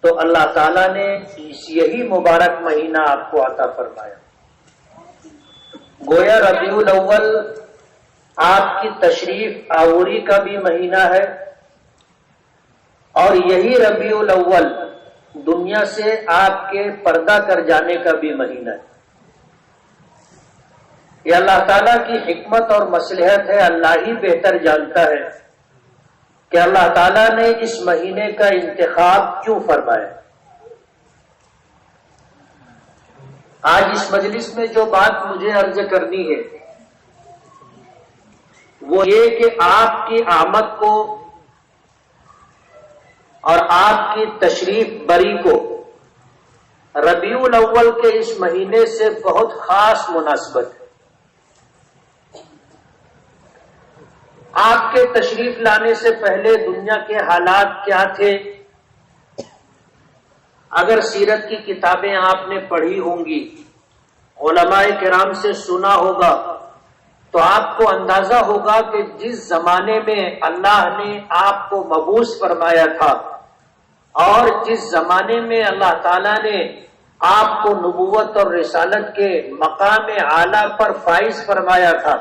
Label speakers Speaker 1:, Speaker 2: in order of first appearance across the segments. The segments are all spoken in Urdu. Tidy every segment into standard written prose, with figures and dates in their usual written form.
Speaker 1: تو اللہ تعالیٰ نے یہی مبارک مہینہ آپ کو عطا فرمایا. گویا ربیع الاول آپ کی تشریف آوری کا بھی مہینہ ہے، اور یہی ربیع الاول دنیا سے آپ کے پردہ کر جانے کا بھی مہینہ ہے. یہ اللہ تعالیٰ کی حکمت اور مصلحت ہے. اللہ ہی بہتر جانتا ہے کہ اللہ تعالیٰ نے اس مہینے کا انتخاب کیوں فرمایا. آج اس مجلس میں جو بات مجھے عرض کرنی ہے وہ یہ کہ آپ کی آمد کو اور آپ کی تشریف بری کو ربیع الاول کے اس مہینے سے بہت خاص مناسبت ہے. آپ کے تشریف لانے سے پہلے دنیا کے حالات کیا تھے؟ اگر سیرت کی کتابیں آپ نے پڑھی ہوں گی، علماء کرام سے سنا ہوگا، تو آپ کو اندازہ ہوگا کہ جس زمانے میں اللہ نے آپ کو مبعوث فرمایا تھا اور جس زمانے میں اللہ تعالیٰ نے آپ کو نبوت اور رسالت کے مقام اعلیٰ پر فائز فرمایا تھا،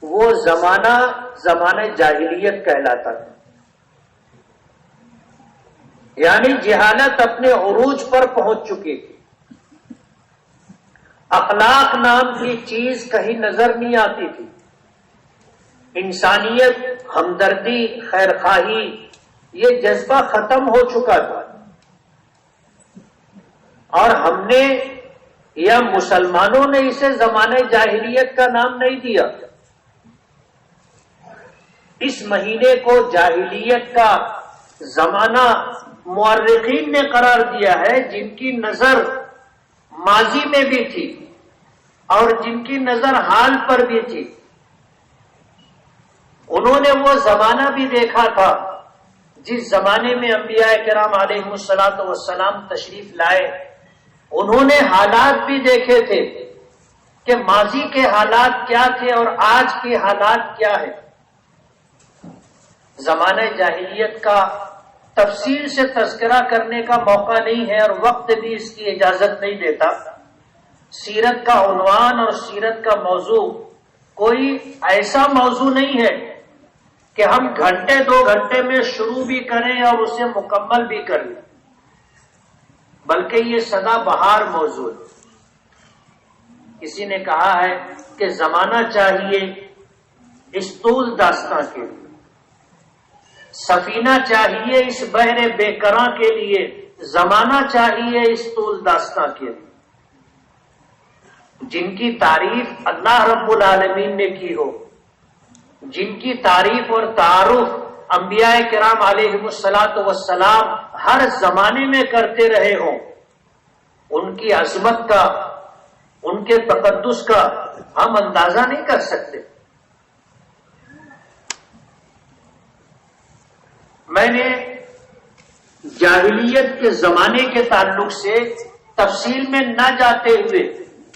Speaker 1: وہ زمانہ جاہلیت کہلاتا تھا. یعنی جہالت اپنے عروج پر پہنچ چکی تھی. اخلاق نام کی چیز کہیں نظر نہیں آتی تھی. انسانیت، ہمدردی، خیرخواہی، یہ جذبہ ختم ہو چکا تھا. اور ہم نے یا مسلمانوں نے اسے زمانہ جاہلیت کا نام نہیں دیا. اس مہینے کو جاہلیت کا زمانہ مورخین نے قرار دیا ہے، جن کی نظر ماضی میں بھی تھی اور جن کی نظر حال پر بھی تھی. انہوں نے وہ زمانہ بھی دیکھا تھا جس زمانے میں انبیاء کرام علیہ الصلوۃ والسلام تشریف لائے. انہوں نے حالات بھی دیکھے تھے کہ ماضی کے حالات کیا تھے اور آج کے حالات کیا ہے. زمانہ جاہلیت کا تفصیل سے تذکرہ کرنے کا موقع نہیں ہے اور وقت بھی اس کی اجازت نہیں دیتا. سیرت کا عنوان اور سیرت کا موضوع کوئی ایسا موضوع نہیں ہے کہ ہم گھنٹے 2 گھنٹے میں شروع بھی کریں اور اسے مکمل بھی کر لیں، بلکہ یہ سدا بہار موضوع ہے. کسی نے کہا ہے کہ زمانہ چاہیے اس طول داستاں کے لیے، سفینہ چاہیے اس بحر بے کراں کے لیے، زمانہ چاہیے اس طول داستاں کے لیے. جن کی تعریف اللہ رب العالمین نے کی ہو، جن کی تعریف اور تعارف انبیاء کرام علیہ الصلوۃ والسلام ہر زمانے میں کرتے رہے ہوں، ان کی عظمت کا، ان کے تقدس کا ہم اندازہ نہیں کر سکتے. میں نے جاہلیت کے زمانے کے تعلق سے تفصیل میں نہ جاتے ہوئے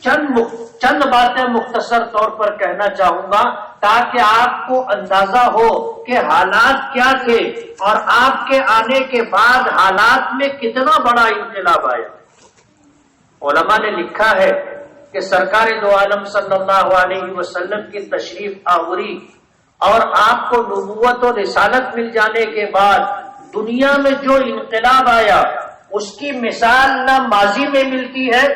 Speaker 1: چند باتیں مختصر طور پر کہنا چاہوں گا تاکہ آپ کو اندازہ ہو کہ حالات کیا تھے اور آپ کے آنے کے بعد حالات میں کتنا بڑا انقلاب آیا. علماء نے لکھا ہے کہ سرکار دو عالم صلی اللہ علیہ وسلم کی تشریف آوری اور آپ کو نبوت و رسالت مل جانے کے بعد دنیا میں جو انقلاب آیا اس کی مثال نہ ماضی میں ملتی ہے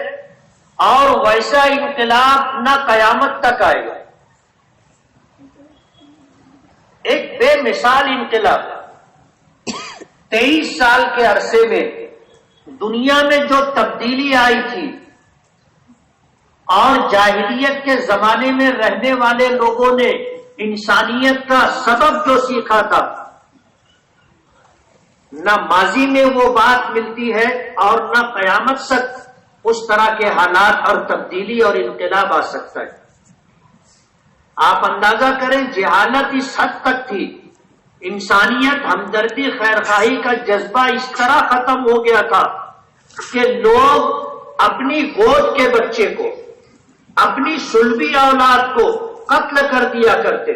Speaker 1: اور ویسا انقلاب نہ قیامت تک آئے گا. ایک بے مثال انقلاب 23 سال کے عرصے میں دنیا میں جو تبدیلی آئی تھی اور جاہلیت کے زمانے میں رہنے والے لوگوں نے انسانیت کا سبب جو سیکھا تھا، نہ ماضی میں وہ بات ملتی ہے اور نہ قیامت تک اس طرح کے حالات اور تبدیلی اور انقلاب آ سکتا ہے. آپ اندازہ کریں جہالت اس حد تک تھی، انسانیت، ہمدردی، خیرخواہی کا جذبہ اس طرح ختم ہو گیا تھا کہ لوگ اپنی گود کے بچے کو، اپنی صلبی اولاد کو قتل کر دیا کرتے.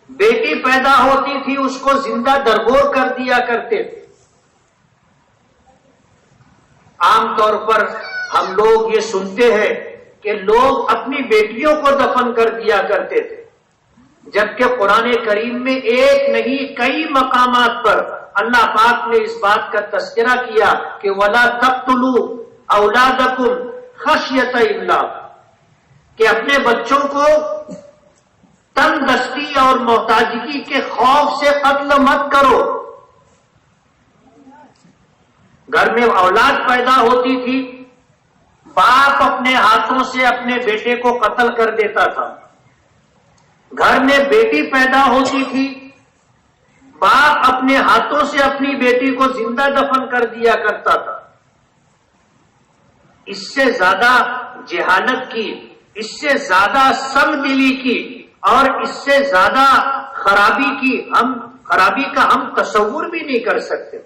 Speaker 1: بیٹی پیدا ہوتی تھی اس کو زندہ درگور کر دیا کرتے. طور پر ہم لوگ یہ سنتے ہیں کہ لوگ اپنی بیٹیوں کو دفن کر دیا کرتے تھے، جبکہ قرآن کریم میں ایک نہیں کئی مقامات پر اللہ پاک نے اس بات کا تذکرہ کیا کہ وَلَا تَقْتُلُوا أَوْلَادَكُمْ خَشْيَةَ إِمْلَاقٍ، کہ اپنے بچوں کو تنگ دستی اور محتاجگی کے خوف سے قتل مت کرو۔ گھر میں اولاد پیدا ہوتی تھی، باپ اپنے ہاتھوں سے اپنے بیٹے کو قتل کر دیتا تھا، گھر میں بیٹی پیدا ہوتی تھی، باپ اپنے ہاتھوں سے اپنی بیٹی کو زندہ دفن کر دیا کرتا تھا۔ اس سے زیادہ جہالت کی، اس سے زیادہ سنگ دلی کی اور اس سے زیادہ خرابی کا ہم تصور بھی نہیں کر سکتے۔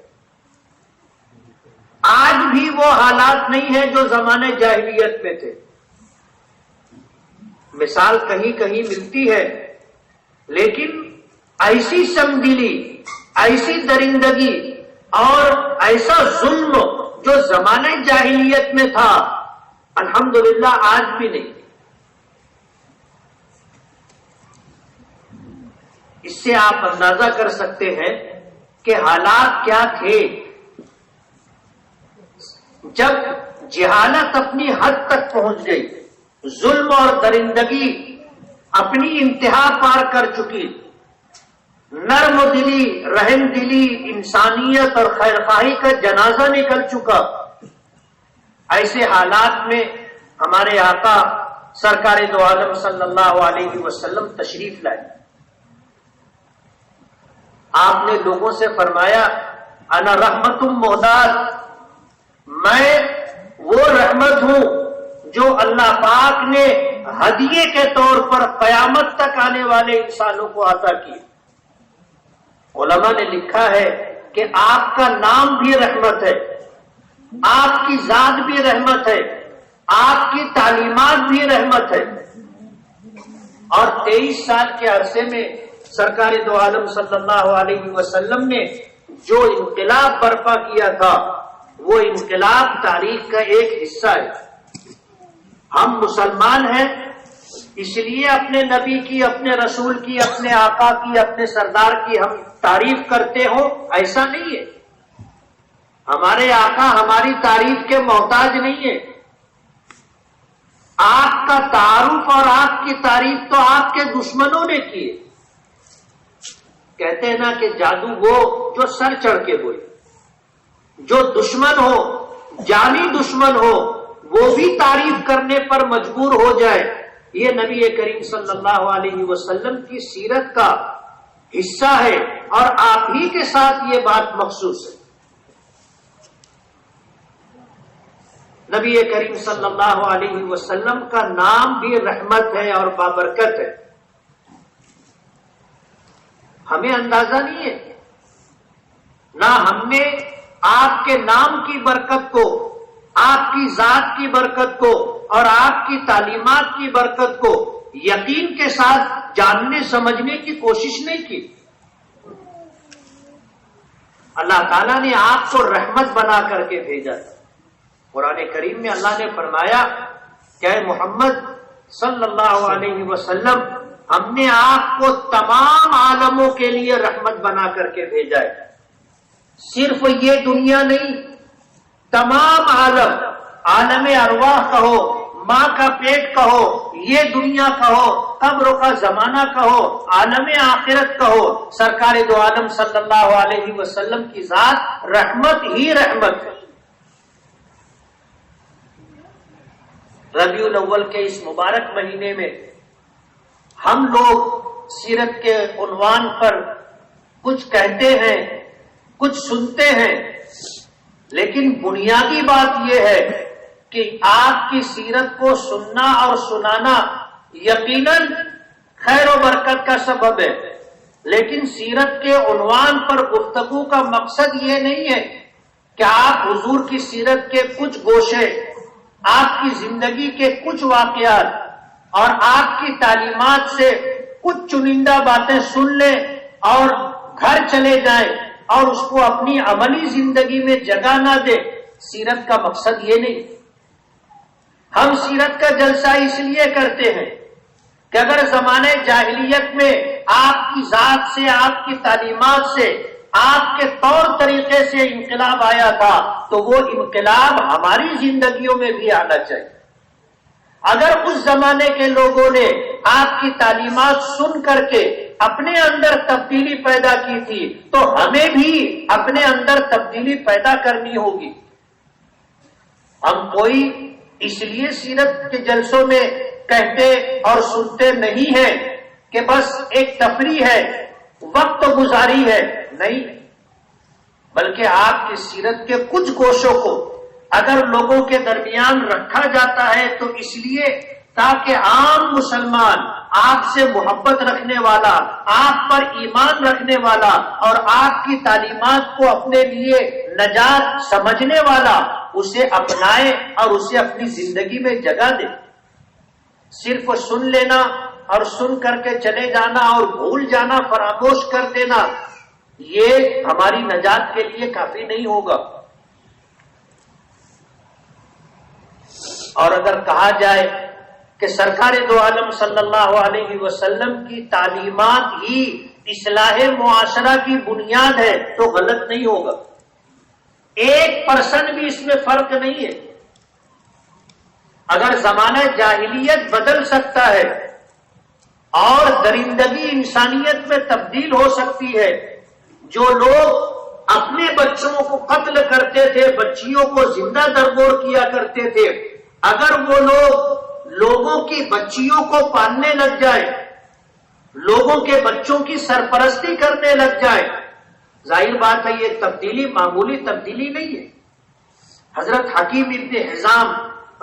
Speaker 1: آج بھی وہ حالات نہیں ہیں جو زمانے جاہلیت میں تھے۔ مثال کہیں کہیں ملتی ہے، لیکن ایسی سنگ دلی، ایسی درندگی اور ایسا ظلم جو زمانے جاہلیت میں تھا، الحمدللہ آج بھی نہیں۔ اس سے آپ اندازہ کر سکتے ہیں کہ حالات کیا تھے جب جہالت اپنی حد تک پہنچ گئی، ظلم اور درندگی اپنی انتہا پار کر چکی، نرم دلی، رحم دلی، انسانیت اور خیرخواہی کا جنازہ نکل چکا۔ ایسے حالات میں ہمارے آقا سرکار دو عالم صلی اللہ علیہ وسلم تشریف لائے۔ آپ نے لوگوں سے فرمایا انا رحمت مہدات، میں وہ رحمت ہوں جو اللہ پاک نے ہدیے کے طور پر قیامت تک آنے والے انسانوں کو عطا کی۔ علماء نے لکھا ہے کہ آپ کا نام بھی رحمت ہے، آپ کی ذات بھی رحمت ہے، آپ کی تعلیمات بھی رحمت ہے۔ اور 23 سال کے عرصے میں سرکار دو عالم صلی اللہ علیہ وسلم نے جو انقلاب برپا کیا تھا، وہ انقلاب تاریخ کا ایک حصہ ہے۔ ہم مسلمان ہیں، اس لیے اپنے نبی کی، اپنے رسول کی، اپنے آقا کی، اپنے سردار کی ہم تعریف کرتے ہوں، ایسا نہیں ہے۔ ہمارے آقا ہماری تعریف کے محتاج نہیں ہے۔ آپ کا تعارف اور آپ کی تعریف تو آپ کے دشمنوں نے کی۔ کہتے ہیں نا کہ جادو وہ جو سر چڑھ کے بولے، جو دشمن ہو، جانی دشمن ہو، وہ بھی تعریف کرنے پر مجبور ہو جائے۔ یہ نبی کریم صلی اللہ علیہ وسلم کی سیرت کا حصہ ہے، اور آپ ہی کے ساتھ یہ بات مخصوص ہے۔ نبی کریم صلی اللہ علیہ وسلم کا نام بھی رحمت ہے اور بابرکت ہے۔ ہمیں اندازہ نہیں ہے، نہ ہم نے آپ کے نام کی برکت کو، آپ کی ذات کی برکت کو اور آپ کی تعلیمات کی برکت کو یقین کے ساتھ جاننے سمجھنے کی کوشش نہیں کی۔ اللہ تعالیٰ نے آپ کو رحمت بنا کر کے بھیجا تھا۔ قرآن کریم میں اللہ نے فرمایا کہ اے محمد صلی اللہ علیہ وسلم، ہم نے آپ کو تمام عالموں کے لیے رحمت بنا کر کے بھیجا ہے۔ صرف یہ دنیا نہیں، تمام عالم، عالم ارواح کہو، ماں کا پیٹ کہو، یہ دنیا کہو، قبر کا زمانہ کہو، عالم آخرت کہو، سرکار دو عالم صلی اللہ علیہ وسلم کی ذات رحمت ہی رحمت ہے۔ ربیع الاول کے اس مبارک مہینے میں ہم لوگ سیرت کے عنوان پر کچھ کہتے ہیں، کچھ سنتے ہیں، لیکن بنیادی بات یہ ہے کہ آپ کی سیرت کو سننا اور سنانا یقیناً خیر و برکت کا سبب ہے، لیکن سیرت کے عنوان پر گفتگو کا مقصد یہ نہیں ہے کہ آپ حضور کی سیرت کے کچھ گوشے، آپ کی زندگی کے کچھ واقعات اور آپ کی تعلیمات سے کچھ چنندہ باتیں سن لیں اور گھر چلے جائیں اور اس کو اپنی عملی زندگی میں جگہ نہ دیں۔ سیرت کا مقصد یہ نہیں. ہم سیرت کا جلسہ اس لیے کرتے ہیں کہ اگر زمانے جاہلیت میں آپ کی ذات سے، آپ کی تعلیمات سے، آپ کے طور طریقے سے انقلاب آیا تھا تو وہ انقلاب ہماری زندگیوں میں بھی آنا چاہیے. اگر اس زمانے کے لوگوں نے آپ کی تعلیمات سن کر کے اپنے اندر تبدیلی پیدا کی تھی تو ہمیں بھی اپنے اندر تبدیلی پیدا کرنی ہوگی. ہم کوئی اس لیے سیرت کے جلسوں میں کہتے اور سنتے نہیں ہیں کہ بس ایک تفریح ہے، وقت گزاری ہے، نہیں، بلکہ آپ کی سیرت کے کچھ گوشوں کو اگر لوگوں کے درمیان رکھا جاتا ہے تو اس لیے تاکہ عام مسلمان، آپ سے محبت رکھنے والا، آپ پر ایمان رکھنے والا اور آپ کی تعلیمات کو اپنے لیے نجات سمجھنے والا اسے اپنائے اور اسے اپنی زندگی میں جگہ دے. صرف سن لینا اور سن کر کے چلے جانا اور بھول جانا، فراموش کر دینا، یہ ہماری نجات کے لیے کافی نہیں ہوگا. اور اگر کہا جائے کہ سرکار دو عالم صلی اللہ علیہ وسلم کی تعلیمات ہی اصلاح معاشرہ کی بنیاد ہے تو غلط نہیں ہوگا. 1% بھی اس میں فرق نہیں ہے. اگر زمانہ جاہلیت بدل سکتا ہے اور درندگی انسانیت میں تبدیل ہو سکتی ہے، جو لوگ اپنے بچوں کو قتل کرتے تھے، بچیوں کو زندہ درگور کیا کرتے تھے، اگر وہ لوگوں کی بچیوں کو پالنے لگ جائے، لوگوں کے بچوں کی سرپرستی کرنے لگ جائے، ظاہر بات ہے یہ تبدیلی معمولی تبدیلی نہیں ہے. حضرت حکیم ابن حزام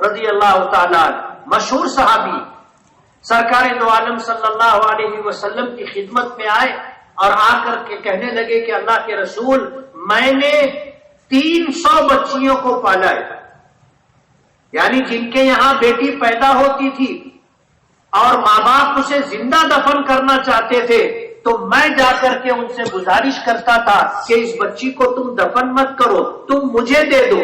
Speaker 1: رضی اللہ تعالیٰ مشہور صحابی سرکار دو عالم صلی اللہ علیہ وسلم کی خدمت میں آئے اور آ کر کے کہنے لگے کہ اللہ کے رسول، میں نے 300 بچیوں کو پالا ہے، یعنی جن کے یہاں بیٹی پیدا ہوتی تھی اور ماں باپ اسے زندہ دفن کرنا چاہتے تھے تو میں جا کر کے ان سے گزارش کرتا تھا کہ اس بچی کو تم دفن مت کرو، تم مجھے دے دو،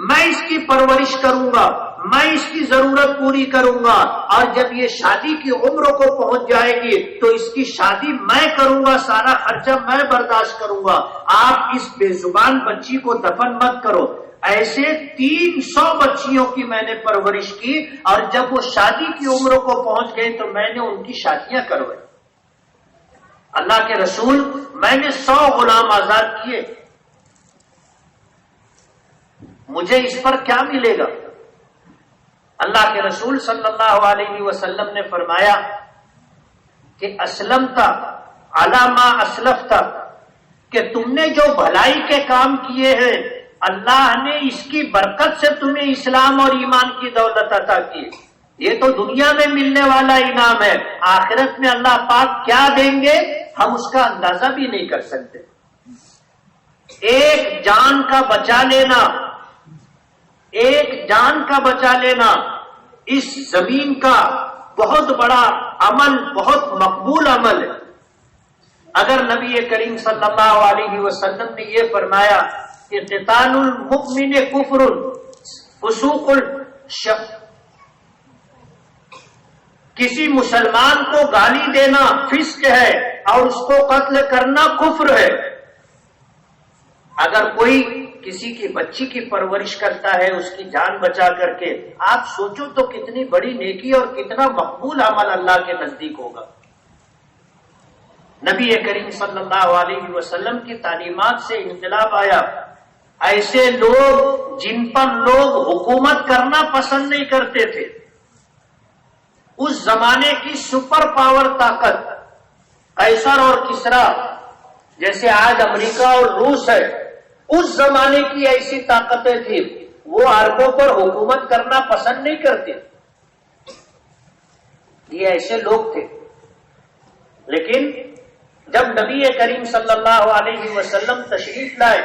Speaker 1: میں اس کی پرورش کروں گا، میں اس کی ضرورت پوری کروں گا، اور جب یہ شادی کی عمر کو پہنچ جائے گی تو اس کی شادی میں کروں گا، سارا خرچہ میں برداشت کروں گا، آپ اس بے زبان بچی کو دفن مت کرو. ایسے 300 بچیوں کی میں نے پرورش کی اور جب وہ شادی کی عمر کو پہنچ گئے تو میں نے ان کی شادیاں کروائی. اللہ کے رسول، میں نے 100 غلام آزاد کیے، مجھے اس پر کیا ملے گا؟ اللہ کے رسول صلی اللہ علیہ وسلم نے فرمایا کہ اسلمت علی ما اسلفت، کہ تم نے جو بھلائی کے کام کیے ہیں اللہ نے اس کی برکت سے تمہیں اسلام اور ایمان کی دولت عطا کی. یہ تو دنیا میں ملنے والا انعام ہے، آخرت میں اللہ پاک کیا دیں گے ہم اس کا اندازہ بھی نہیں کر سکتے. ایک جان کا بچا لینا، ایک جان کا بچا لینا اس زمین کا بہت بڑا عمل، بہت مقبول عمل ہے. اگر نبی کریم صلی اللہ علیہ وسلم نے یہ فرمایا کہ قتال المؤمن کفر فسوق کسی مسلمان کو گالی دینا فسق ہے اور اس کو قتل کرنا کفر ہے، اگر کوئی کسی کی بچی کی پرورش کرتا ہے اس کی جان بچا کر کے، آپ سوچو تو کتنی بڑی نیکی اور کتنا مقبول عمل اللہ کے نزدیک ہوگا. نبی کریم صلی اللہ علیہ وسلم کی تعلیمات سے انقلاب آیا. ایسے لوگ جن پر لوگ حکومت کرنا پسند نہیں کرتے تھے، اس زمانے کی سپر پاور طاقت قیصر اور کسرا جیسے آج امریکہ اور روس ہے، اس زمانے کی ایسی طاقتیں تھیں، وہ عربوں پر حکومت کرنا پسند نہیں کرتے. یہ ایسے لوگ تھے. لیکن جب نبی کریم صلی اللہ علیہ وسلم تشریف لائے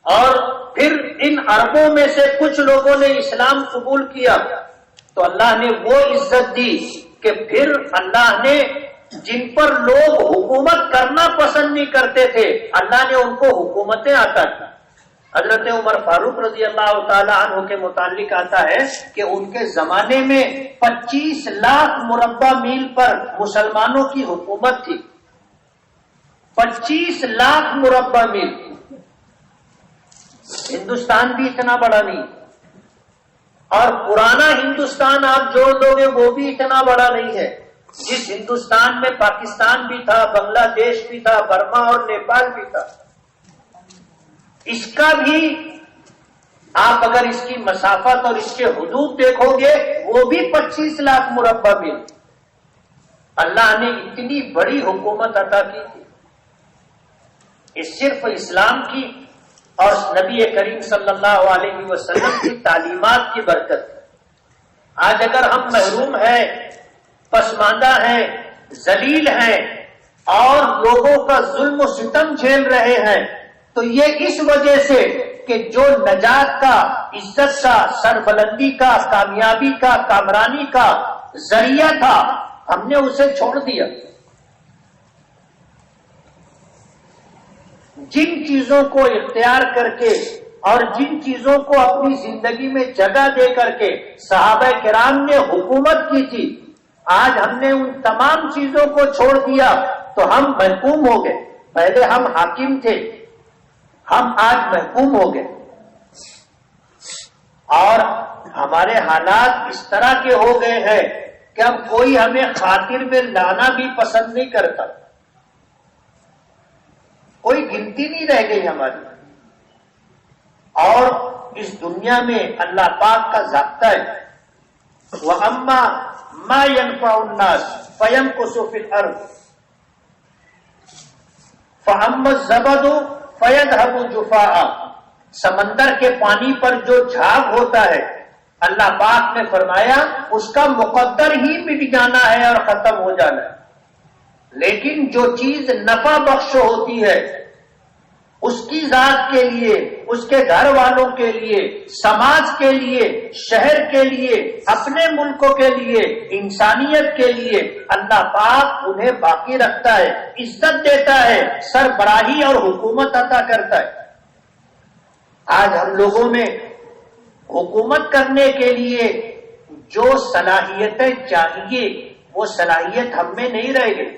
Speaker 1: اور پھر ان عربوں میں سے کچھ لوگوں نے اسلام قبول کیا تو اللہ نے وہ عزت دی کہ پھر اللہ نے جن پر لوگ حکومت کرنا پسند نہیں کرتے تھے اللہ نے ان کو حکومتیں عطا کی. حضرت عمر فاروق رضی اللہ تعالی عنہ کے متعلق آتا ہے کہ ان کے زمانے میں 25 لاکھ مربع میل پر مسلمانوں کی حکومت تھی. 25 لاکھ مربع میل. ہندوستان بھی اتنا بڑا نہیں، اور پرانا ہندوستان آپ جوڑ لو گے وہ بھی اتنا بڑا نہیں ہے. جس ہندوستان میں پاکستان بھی تھا، بنگلہ دیش بھی تھا، برما اور نیپال بھی تھا، اس کا بھی آپ اگر اس کی مسافت اور اس کے حدود دیکھو گے وہ بھی 25 لاکھ مربع میل. اللہ نے اتنی بڑی حکومت عطا کی تھی. یہ صرف اسلام کی اور نبی کریم صلی اللہ علیہ وسلم کی تعلیمات کی برکت ہے. آج اگر ہم محروم ہیں، پسماندہ ہیں، ذلیل ہیں اور لوگوں کا ظلم و ستم جھیل رہے ہیں تو یہ اس وجہ سے کہ جو نجات کا، عزت کا، سربلندی کا، کامیابی کا، کامرانی کا ذریعہ تھا ہم نے اسے چھوڑ دیا. جن چیزوں کو اختیار کر کے اور جن چیزوں کو اپنی زندگی میں جگہ دے کر کے صحابہ کرام نے حکومت کی تھی، آج ہم نے ان تمام چیزوں کو چھوڑ دیا تو ہم محکوم ہو گئے. پہلے ہم حاکم تھے، ہم آج محکوم ہو گئے، اور ہمارے حالات اس طرح کے ہو گئے ہیں کہ اب کوئی ہمیں خاطر میں لانا بھی پسند نہیں کرتا. کوئی گنتی نہیں رہ گئی ہماری. اور اس دنیا میں اللہ پاک کا ضابطہ ہے وَأَمَّا مَا يَنْفَعُ النَّاسِ فَيَمْكُثُ فِي الْأَرْضِ فَأَمَّا الزَّبَدُ فَيَذْهَبُ جُفَاءً. سمندر کے پانی پر جو جھاگ ہوتا ہے اللہ پاک نے فرمایا اس کا مقدر ہی مٹ جانا ہے اور ختم ہو جانا ہے. لیکن جو چیز نفع بخش ہوتی ہے اس کی ذات کے لیے، اس کے گھر والوں کے لیے، سماج کے لیے، شہر کے لیے، اپنے ملکوں کے لیے، انسانیت کے لیے اللہ پاک انہیں باقی رکھتا ہے، عزت دیتا ہے، سربراہی اور حکومت عطا کرتا ہے. آج ہم لوگوں میں حکومت کرنے کے لیے جو صلاحیتیں چاہیے وہ صلاحیت ہم میں نہیں رہ گئی.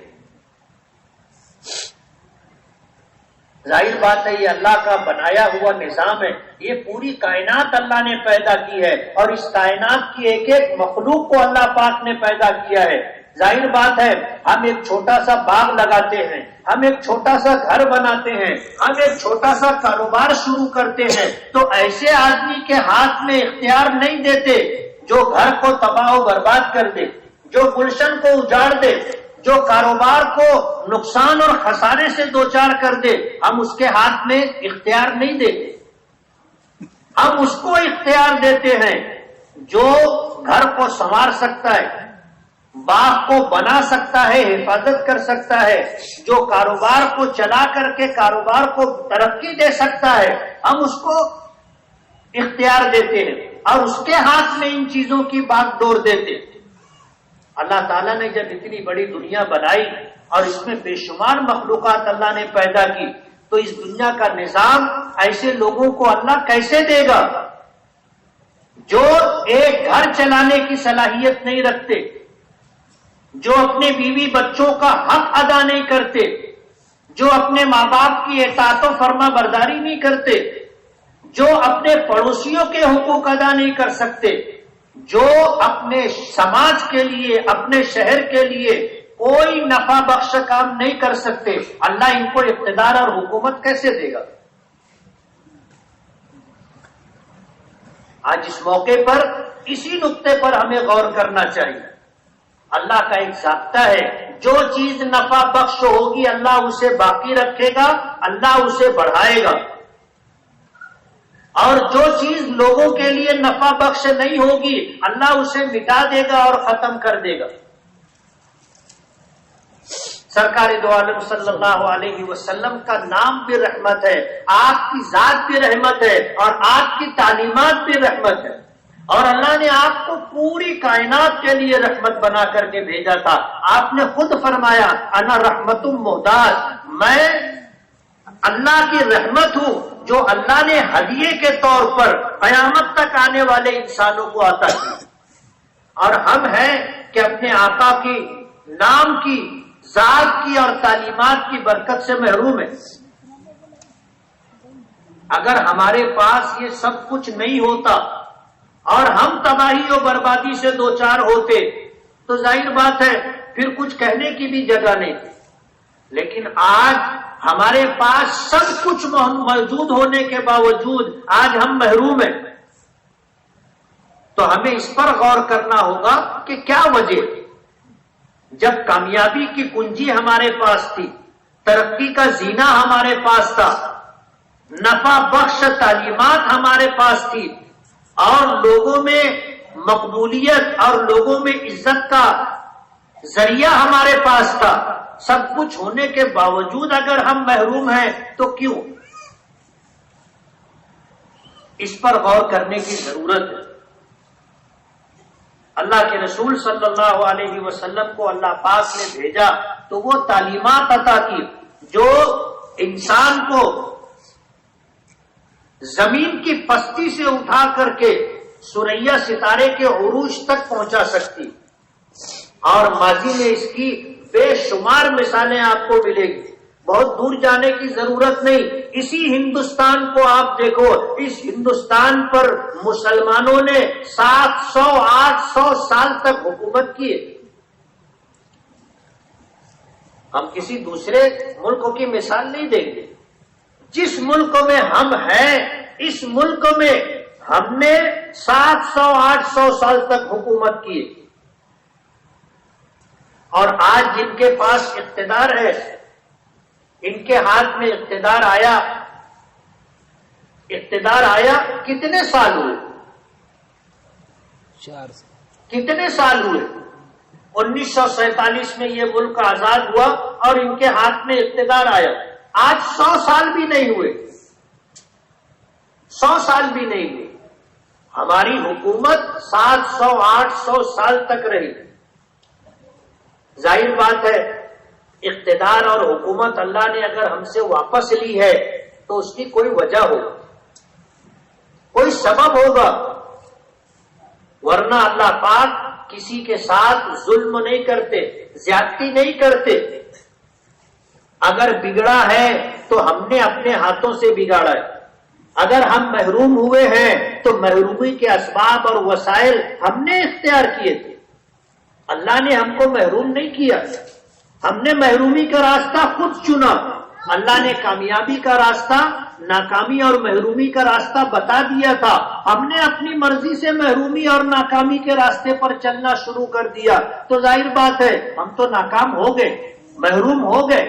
Speaker 1: ظاہر بات ہے یہ اللہ کا بنایا ہوا نظام ہے. یہ پوری کائنات اللہ نے پیدا کی ہے اور اس کائنات کی ایک ایک مخلوق کو اللہ پاک نے پیدا کیا ہے. ظاہر بات ہے ہم ایک چھوٹا سا باغ لگاتے ہیں، ہم ایک چھوٹا سا گھر بناتے ہیں، ہم ایک چھوٹا سا کاروبار شروع کرتے ہیں تو ایسے آدمی کے ہاتھ میں اختیار نہیں دیتے جو گھر کو تباہ و برباد کر دے، جو گلشن کو اجاڑ دے، جو کاروبار کو نقصان اور خسارے سے دوچار کر دے. ہم اس کے ہاتھ میں اختیار نہیں دیتے. ہم اس کو اختیار دیتے ہیں جو گھر کو سنوار سکتا ہے، باغ کو بنا سکتا ہے، حفاظت کر سکتا ہے، جو کاروبار کو چلا کر کے کاروبار کو ترقی دے سکتا ہے. ہم اس کو اختیار دیتے ہیں اور اس کے ہاتھ میں ان چیزوں کی باغ ڈور دیتے. اللہ تعالیٰ نے جب اتنی بڑی دنیا بنائی اور اس میں بے شمار مخلوقات اللہ نے پیدا کی تو اس دنیا کا نظام ایسے لوگوں کو اللہ کیسے دے گا جو ایک گھر چلانے کی صلاحیت نہیں رکھتے، جو اپنے بیوی بچوں کا حق ادا نہیں کرتے، جو اپنے ماں باپ کی اطاعت و فرما برداری نہیں کرتے، جو اپنے پڑوسیوں کے حقوق ادا نہیں کر سکتے، جو اپنے سماج کے لیے، اپنے شہر کے لیے کوئی نفع بخش کام نہیں کر سکتے. اللہ ان کو اقتدار اور حکومت کیسے دے گا؟ آج اس موقع پر اسی نقطے پر ہمیں غور کرنا چاہیے. اللہ کا ایک ضابطہ ہے، جو چیز نفع بخش ہوگی اللہ اسے باقی رکھے گا، اللہ اسے بڑھائے گا، اور جو چیز لوگوں کے لیے نفع بخش نہیں ہوگی اللہ اسے مٹا دے گا اور ختم کر دے گا. سرکار دو عالم صلی اللہ علیہ وسلم کا نام بھی رحمت ہے، آپ کی ذات بھی رحمت ہے اور آپ کی تعلیمات بھی رحمت ہے. اور اللہ نے آپ کو پوری کائنات کے لیے رحمت بنا کر کے بھیجا تھا. آپ نے خود فرمایا انا رحمت مہداج، میں اللہ کی رحمت ہوں جو اللہ نے ہدیے کے طور پر قیامت تک آنے والے انسانوں کو عطا کی، اور ہم ہیں کہ اپنے آقا کی نام کی، ذات کی اور تعلیمات کی برکت سے محروم ہیں۔ اگر ہمارے پاس یہ سب کچھ نہیں ہوتا اور ہم تباہی و بربادی سے دوچار ہوتے تو ظاہر بات ہے پھر کچھ کہنے کی بھی جگہ نہیں، لیکن آج ہمارے پاس سب کچھ موجود ہونے کے باوجود آج ہم محروم ہیں، تو ہمیں اس پر غور کرنا ہوگا کہ کیا وجہ؟ جب کامیابی کی کنجی ہمارے پاس تھی، ترقی کا زینہ ہمارے پاس تھا، نفع بخش تعلیمات ہمارے پاس تھی، اور لوگوں میں مقبولیت اور لوگوں میں عزت کا ذریعہ ہمارے پاس تھا، سب کچھ ہونے کے باوجود اگر ہم محروم ہیں تو کیوں؟ اس پر غور کرنے کی ضرورت ہے۔ اللہ کے رسول صلی اللہ علیہ وسلم کو اللہ پاک نے بھیجا تو وہ تعلیمات عطا کی جو انسان کو زمین کی پستی سے اٹھا کر کے ثریا ستارے کے عروج تک پہنچا سکتی، اور ماضی میں اس کی بے شمار مثالیں آپ کو ملے گی، بہت دور جانے کی ضرورت نہیں۔ اسی ہندوستان کو آپ دیکھو، اس ہندوستان پر مسلمانوں نے 700-800 سال تک حکومت کی ہے۔ ہم کسی دوسرے ملک کی مثال نہیں دیں گے، جس ملک میں ہم ہیں اس ملک میں ہم نے 700-800 سال تک حکومت کی، اور آج جن کے پاس اقتدار ہے، ان کے ہاتھ میں اقتدار آیا کتنے سال ہوئے؟
Speaker 2: 4 سال۔
Speaker 1: کتنے سال ہوئے؟ 1947 میں یہ ملک آزاد ہوا اور ان کے ہاتھ میں اقتدار آیا، آج 100 سال بھی نہیں ہوئے، 100 سال بھی نہیں ہوئے۔ ہماری حکومت 700-800 سال تک رہی۔ ظاہر بات ہے اقتدار اور حکومت اللہ نے اگر ہم سے واپس لی ہے تو اس کی کوئی وجہ ہوگی، کوئی سبب ہوگا، ورنہ اللہ پاک کسی کے ساتھ ظلم نہیں کرتے، زیادتی نہیں کرتے۔ اگر بگڑا ہے تو ہم نے اپنے ہاتھوں سے بگاڑا ہے، اگر ہم محروم ہوئے ہیں تو محرومی کے اسباب اور وسائل ہم نے اختیار کیے تھے، اللہ نے ہم کو محروم نہیں کیا، ہم نے محرومی کا راستہ خود چنا۔ اللہ نے کامیابی کا راستہ، ناکامی اور محرومی کا راستہ بتا دیا تھا، ہم نے اپنی مرضی سے محرومی اور ناکامی کے راستے پر چلنا شروع کر دیا، تو ظاہر بات ہے ہم تو ناکام ہو گئے، محروم ہو گئے۔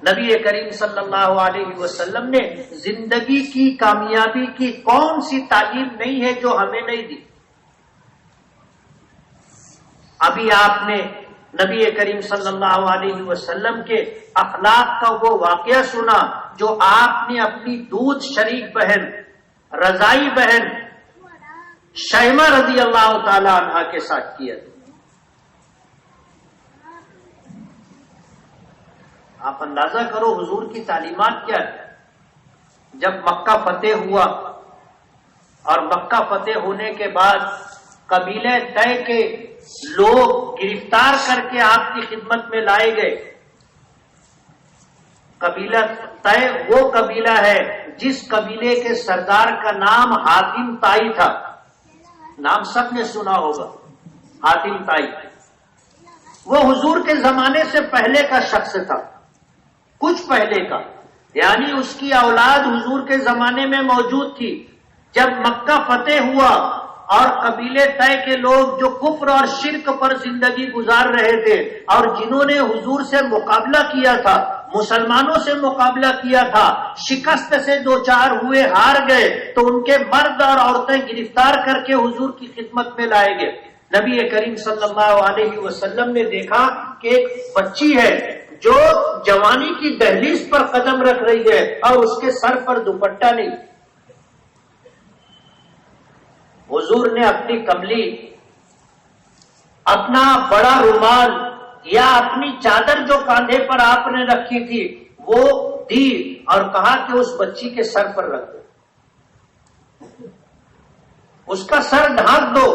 Speaker 1: نبی کریم صلی اللہ علیہ وسلم نے زندگی کی کامیابی کی کون سی تعلیم نہیں ہے جو ہمیں نہیں دی؟ ابھی آپ نے نبی کریم صلی اللہ علیہ وسلم کے اخلاق کا وہ واقعہ سنا جو آپ نے اپنی دودھ شریک بہن، رضائی بہن شیمہ رضی اللہ تعالی عنہا کے ساتھ کیا۔ آپ اندازہ کرو حضور کی تعلیمات کیا ہے۔ جب مکہ فتح ہوا اور مکہ فتح ہونے کے بعد قبیلہ طے کے لوگ گرفتار کر کے آپ کی خدمت میں لائے گئے۔ قبیلہ طے وہ قبیلہ ہے جس قبیلے کے سردار کا نام حاتم طائی تھا، نام سب نے سنا ہوگا، حاتم طائی۔ وہ حضور کے زمانے سے پہلے کا شخص تھا، کچھ پہلے کا، یعنی اس کی اولاد حضور کے زمانے میں موجود تھی۔ جب مکہ فتح ہوا اور قبیلے طے کے لوگ جو کفر اور شرک پر زندگی گزار رہے تھے اور جنہوں نے حضور سے مقابلہ کیا تھا، مسلمانوں سے مقابلہ کیا تھا، شکست سے دوچار ہوئے، ہار گئے، تو ان کے مرد اور عورتیں گرفتار کر کے حضور کی خدمت میں لائے گئے۔ نبی کریم صلی اللہ علیہ وسلم نے دیکھا کہ ایک بچی ہے جو جوانی کی دہلیز پر قدم رکھ رہی ہے اور اس کے سر پر دوپٹہ نہیں۔ حضور نے اپنی کملی، اپنا بڑا رومال یا اپنی چادر جو کاندھے پر آپ نے رکھی تھی وہ دی اور کہا کہ اس بچی کے سر پر رکھ دو، اس کا سر ڈھانک دو۔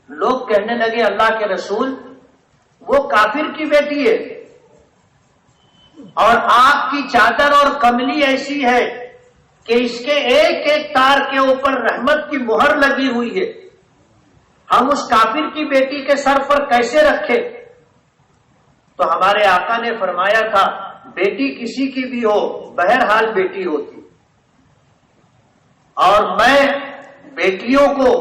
Speaker 1: لوگ کہنے لگے اللہ کے رسول وہ کافر کی بیٹی ہے اور آپ کی چادر اور کملی ایسی ہے کہ اس کے ایک ایک تار کے اوپر رحمت کی مہر لگی ہوئی ہے، ہم اس کافر کی بیٹی کے سر پر کیسے رکھے؟ تو ہمارے آقا نے فرمایا تھا بیٹی کسی کی بھی ہو بہرحال بیٹی ہوتی، اور میں بیٹیوں کو،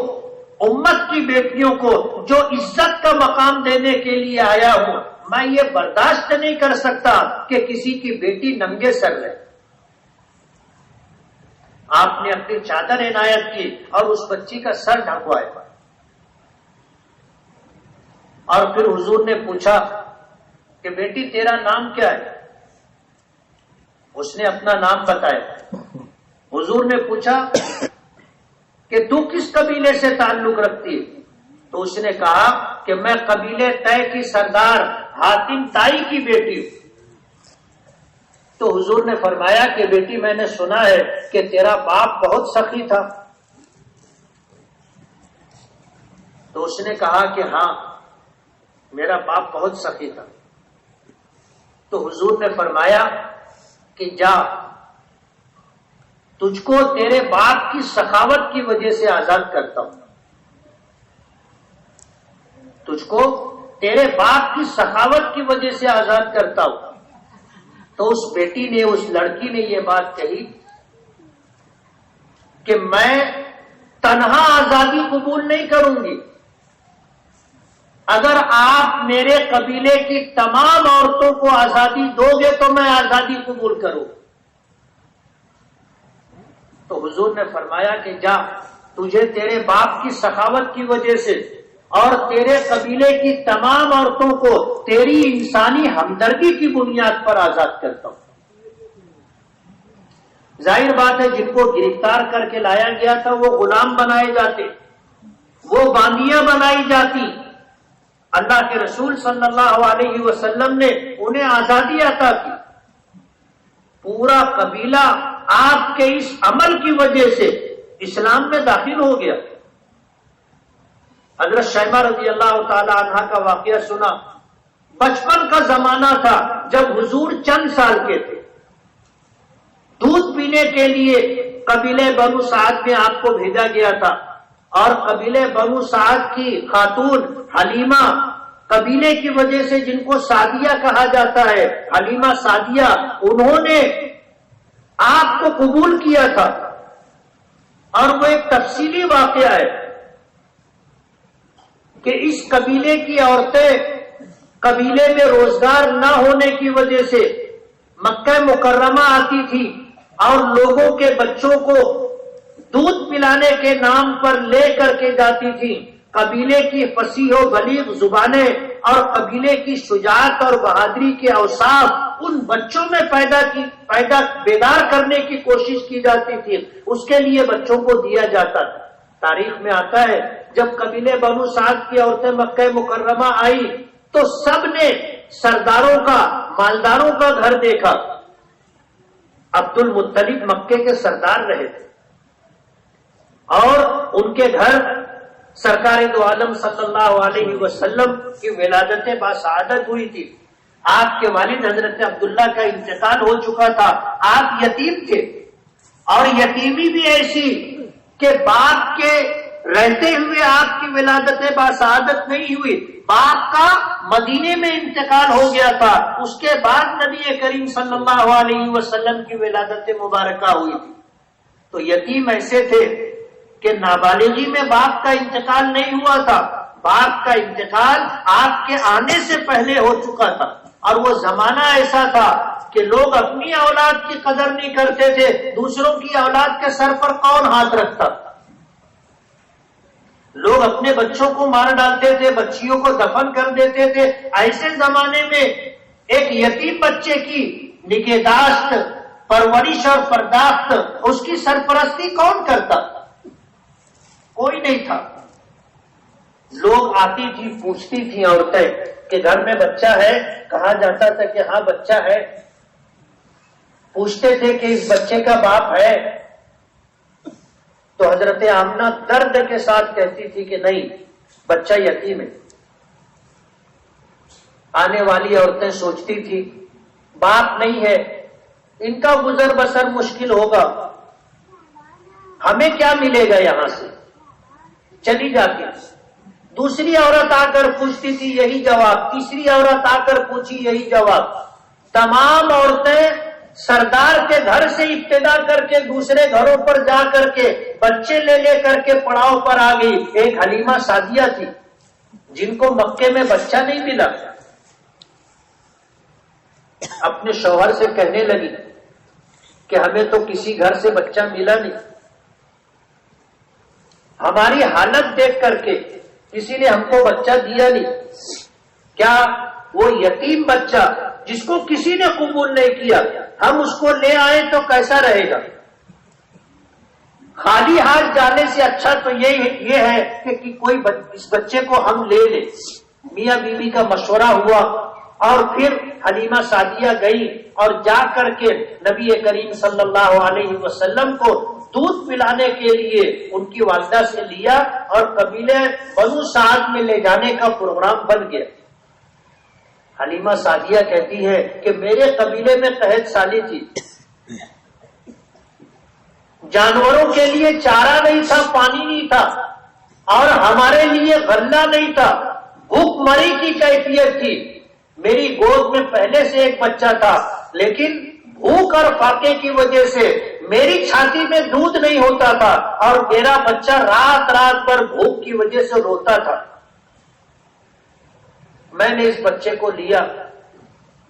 Speaker 1: امت کی بیٹیوں کو جو عزت کا مقام دینے کے لیے آیا ہوں، میں یہ برداشت نہیں کر سکتا کہ کسی کی بیٹی ننگے سر رہے۔ آپ نے اپنی چادر عنایت کی اور اس بچی کا سر ڈھکوایا، اور پھر حضور نے پوچھا کہ بیٹی تیرا نام کیا ہے؟ اس نے اپنا نام بتایا۔ حضور نے پوچھا کہ تو کس قبیلے سے تعلق رکھتی ہے؟ تو اس نے کہا کہ میں قبیلے طے کی سردار حاتم تائی کی بیٹی ہوں۔ تو حضور نے فرمایا کہ بیٹی میں نے سنا ہے کہ تیرا باپ بہت سخی تھا۔ تو اس نے کہا کہ ہاں میرا باپ بہت سخی تھا۔ تو حضور نے فرمایا کہ جا، تجھ کو تیرے باپ کی سخاوت کی وجہ سے آزاد کرتا ہوں، تجھ کو تیرے باپ کی سخاوت کی وجہ سے آزاد کرتا ہوں۔ تو اس بیٹی نے، اس لڑکی نے یہ بات کہی کہ میں تنہا آزادی قبول نہیں کروں گی، اگر آپ میرے قبیلے کی تمام عورتوں کو آزادی دو گے تو میں آزادی قبول کروں۔ تو حضور نے فرمایا کہ جا، تجھے تیرے باپ کی سخاوت کی وجہ سے اور تیرے قبیلے کی تمام عورتوں کو تیری انسانی ہمدردی کی بنیاد پر آزاد کرتا ہوں۔ ظاہر بات ہے جن کو گرفتار کر کے لایا گیا تھا وہ غلام بنائے جاتے، وہ باندیاں بنائی جاتی، اللہ کے رسول صلی اللہ علیہ وسلم نے انہیں آزادی عطا کی۔ پورا قبیلہ آپ کے اس عمل کی وجہ سے اسلام میں داخل ہو گیا۔ حضرت شیمہ رضی اللہ تعالی عنہ کا واقعہ سنا، بچپن کا زمانہ تھا جب حضور چند سال کے تھے، دودھ پینے کے لیے قبیلے بنو سعد میں آپ کو بھیجا گیا تھا، اور قبیلے بنو سعد کی خاتون حلیمہ، قبیلے کی وجہ سے جن کو سعدیہ کہا جاتا ہے، حلیمہ سعدیہ، انہوں نے آپ کو قبول کیا تھا۔ اور وہ ایک تفصیلی واقعہ ہے کہ اس قبیلے کی عورتیں قبیلے میں روزگار نہ ہونے کی وجہ سے مکہ مکرمہ آتی تھی اور لوگوں کے بچوں کو دودھ پلانے کے نام پر لے کر کے جاتی تھی۔ قبیلے کی فصیح و بلیغ زبانیں اور قبیلے کی شجاعت اور بہادری کے اوصاف ان بچوں میں پیدا بیدار کرنے کی کوشش کی جاتی تھی، اس کے لیے بچوں کو دیا جاتا تھا۔ تاریخ میں آتا ہے جب قبیلے بنو سعد کی عورتیں مکہ مکرمہ آئی تو سب نے سرداروں کا، مالداروں کا گھر دیکھا۔ عبد المطلب مکے کے سردار رہے تھے اور ان کے گھر سرکار دو عالم صلی اللہ علیہ وسلم کی ولادت باسعادت ہوئی تھی۔ آپ کے والد حضرت عبداللہ کا انتقال ہو چکا تھا، آپ یتیم تھے، اور یتیمی بھی ایسی کہ باپ کے رہتے ہوئے آپ کی ولادت باسعادت نہیں ہوئی، باپ کا مدینے میں انتقال ہو گیا تھا، اس کے بعد نبی کریم صلی اللہ علیہ وسلم کی ولادت مبارکہ ہوئی تھی۔ تو یتیم ایسے تھے کہ نابالغی میں باپ کا انتقال نہیں ہوا تھا، باپ کا انتقال آپ کے آنے سے پہلے ہو چکا تھا، اور وہ زمانہ ایسا تھا کہ لوگ اپنی اولاد کی قدر نہیں کرتے تھے، دوسروں کی اولاد کے سر پر کون ہاتھ رکھتا؟ لوگ اپنے بچوں کو مار ڈالتے تھے، بچیوں کو دفن کر دیتے تھے۔ ایسے زمانے میں ایک یتیم بچے کی نگہداشت، پرورش اور پرداخت، اس کی سرپرستی کون کرتا؟ کوئی نہیں تھا۔ لوگ آتی تھی پوچھتی تھی عورتیں کہ گھر میں بچہ ہے، کہا جاتا تھا کہ ہاں بچہ ہے، پوچھتے تھے کہ اس بچے کا باپ ہے، تو حضرت آمنہ درد کے ساتھ کہتی تھی کہ نہیں، بچہ یتیم ہے۔ آنے والی عورتیں سوچتی تھی باپ نہیں ہے، ان کا گزر بسر مشکل ہوگا، ہمیں کیا ملے گا یہاں سے، چلی جاتی۔ دوسری عورت آ کر پوچھتی تھی یہی جواب، تیسری عورت آ کر پوچھی یہی جواب۔ تمام عورتیں سردار کے گھر سے ابتدا کر کے دوسرے گھروں پر جا کر کے بچے لے لے کر کے پڑاؤ پر آ گئی۔ ایک حلیمہ سعدیہ تھی جن کو مکے میں بچہ نہیں ملا، اپنے شوہر سے کہنے لگی کہ ہمیں تو کسی گھر سے بچہ ملا نہیں، ہماری حالت دیکھ کر کے کسی نے ہم کو بچہ دیا نہیں، کیا وہ یتیم بچہ جس کو کسی نے قبول نہیں کیا ہم اس کو لے آئے تو کیسا رہے گا؟ خالی ہاتھ جانے سے اچھا تو یہ ہے کہ کوئی اس بچے کو ہم لے لیں۔ میاں بیوی کا مشورہ ہوا اور پھر حلیمہ سعدیہ گئی اور جا کر کے نبی کریم صلی اللہ علیہ وسلم کو دودھ پلانے کے لیے ان کی والدہ سے لیا اور قبیلے بنو سعد میں لے جانے کا پروگرام بن گیا۔ حلیمہ سعدیہ کہتی ہے کہ میرے قبیلے میں قحط سالی تھی، جانوروں کے لیے چارہ نہیں تھا، پانی نہیں تھا، اور ہمارے لیے غلہ نہیں تھا، بھوک مری کی کیفیت تھی۔ میری گود میں پہلے سے ایک بچہ تھا، لیکن بھوک اور فاقے کی وجہ سے میری چھاتی میں دودھ نہیں ہوتا تھا اور میرا بچہ رات رات پر بھوک کی وجہ سے روتا تھا۔ میں نے اس بچے کو لیا،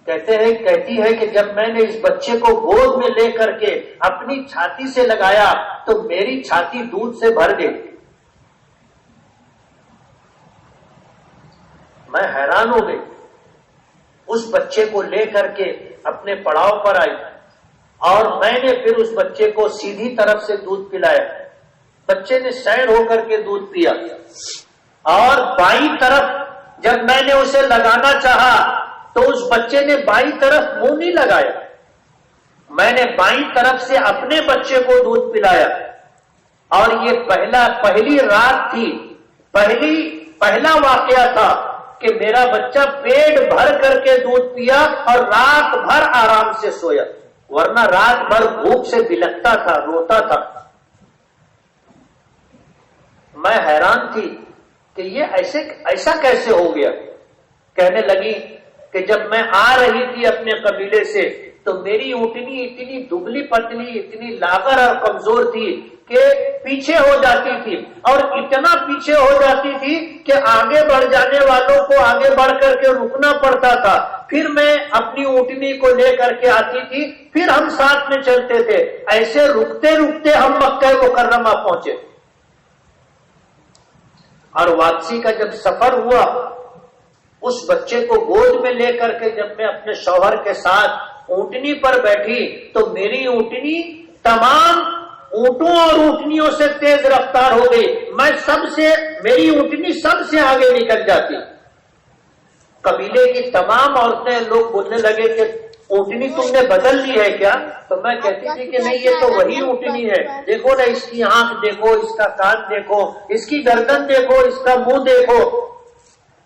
Speaker 1: کہتی ہے کہ جب میں نے اس بچے کو گود میں لے کر کے اپنی چھاتی سے لگایا تو میری چھاتی دودھ سے بھر گئی۔ میں حیران ہو گئی، اس بچے کو لے کر کے اپنے پڑاؤ پر آئی اور میں نے پھر اس بچے کو سیدھی طرف سے دودھ پلایا۔ بچے نے سیر ہو کر کے دودھ پیا اور بائیں طرف جب میں نے اسے لگانا چاہا تو اس بچے نے بائیں طرف منہ نہیں لگایا، میں نے بائیں طرف سے اپنے بچے کو دودھ پلایا۔ اور یہ پہلی رات تھی، پہلا واقعہ تھا کہ میرا بچہ پیٹ بھر کر کے دودھ پیا اور رات بھر آرام سے سویا، ورنہ رات بھر بھوک سے بلکتا تھا، روتا تھا۔ میں حیران تھی کہ یہ ایسا کیسے ہو گیا۔ کہنے لگی کہ جب میں آ رہی تھی اپنے قبیلے سے تو میری اونٹنی اتنی دبلی پتلی، اتنی لاغر اور کمزور تھی کہ پیچھے ہو جاتی تھی، اور اتنا پیچھے ہو جاتی تھی کہ آگے بڑھ جانے والوں کو آگے بڑھ کر کے رکنا پڑتا تھا۔ پھر میں اپنی اونٹنی کو لے کر کے آتی تھی، پھر ہم ساتھ میں چلتے تھے، ایسے رکتے رکتے ہم مکہ مکرمہ پہنچے۔ اور واپسی کا جب سفر ہوا، اس بچے کو گود میں لے کر کے جب میں اپنے شوہر کے ساتھ اونٹنی پر بیٹھی تو میری اونٹنی تمام اونٹوں اور اونٹنیوں سے تیز رفتار ہو گئی، میری اونٹنی سب سے آگے نکل جاتی۔ قبیلے کی تمام عورتیں لوگ بولنے لگے کہ اونٹنی تم نے بدل لی ہے کیا؟ تو میں کہتی تھی کہ نہیں، یہ تو وہی اونٹنی ہے، دیکھو نا، اس کی آنکھ دیکھو، اس کا کان دیکھو، اس کی گردن دیکھو، اس کا منہ دیکھو،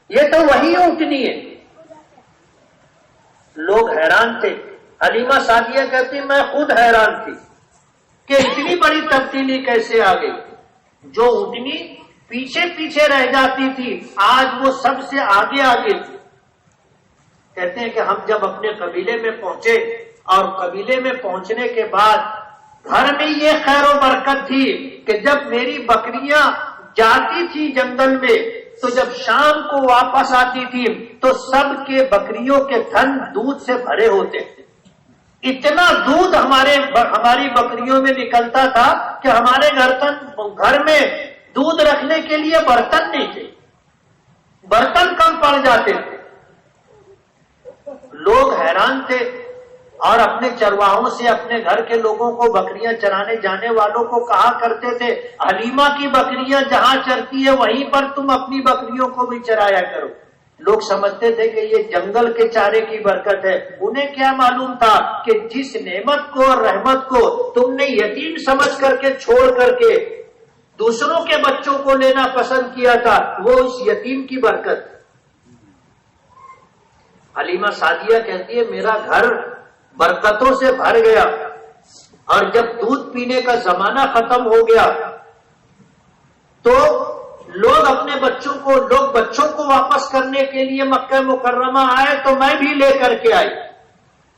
Speaker 1: یہ تو وہی اونٹنی ہے۔ لوگ حیران تھے۔ حلیمہ سعدیہ کہتی میں خود حیران تھی کہ اتنی بڑی تبدیلی کیسے آ گئی۔ جو اونٹنی پیچھے پیچھے رہ جاتی تھی آج وہ سب سے آگے آگے تھی۔ کہتے ہیں کہ ہم جب اپنے قبیلے میں پہنچے اور قبیلے میں پہنچنے کے بعد گھر میں یہ خیر و برکت تھی کہ جب میری بکریاں جاتی تھی جنگل میں تو جب شام کو واپس آتی تھی تو سب کے بکریوں کے تھن دودھ سے بھرے ہوتے تھے۔ اتنا دودھ ہماری بکریوں میں نکلتا تھا کہ ہمارے گھر میں دودھ رکھنے کے لیے برتن نہیں تھے، برتن کم پڑ جاتے تھے۔ لوگ حیران تھے اور اپنے چرواہوں سے اپنے گھر کے لوگوں کو بکریاں چرانے جانے والوں کو کہا کرتے تھے حلیمہ کی بکریاں جہاں چرتی ہے وہیں پر تم اپنی بکریوں کو بھی چرایا کرو. لوگ سمجھتے تھے کہ یہ جنگل کے چارے کی برکت ہے. انہیں کیا معلوم تھا کہ جس نعمت کو اور رحمت کو تم نے یتیم سمجھ کر کے چھوڑ کر کے دوسروں کے بچوں کو لینا پسند کیا تھا وہ اس یتیم کی برکت. حلیمہ سعدیہ کہتی ہے میرا گھر برکتوں سے بھر گیا اور جب دودھ پینے کا زمانہ ختم ہو گیا تو لوگ بچوں کو واپس کرنے کے لیے مکہ مکرمہ آئے تو میں بھی لے کر کے آئی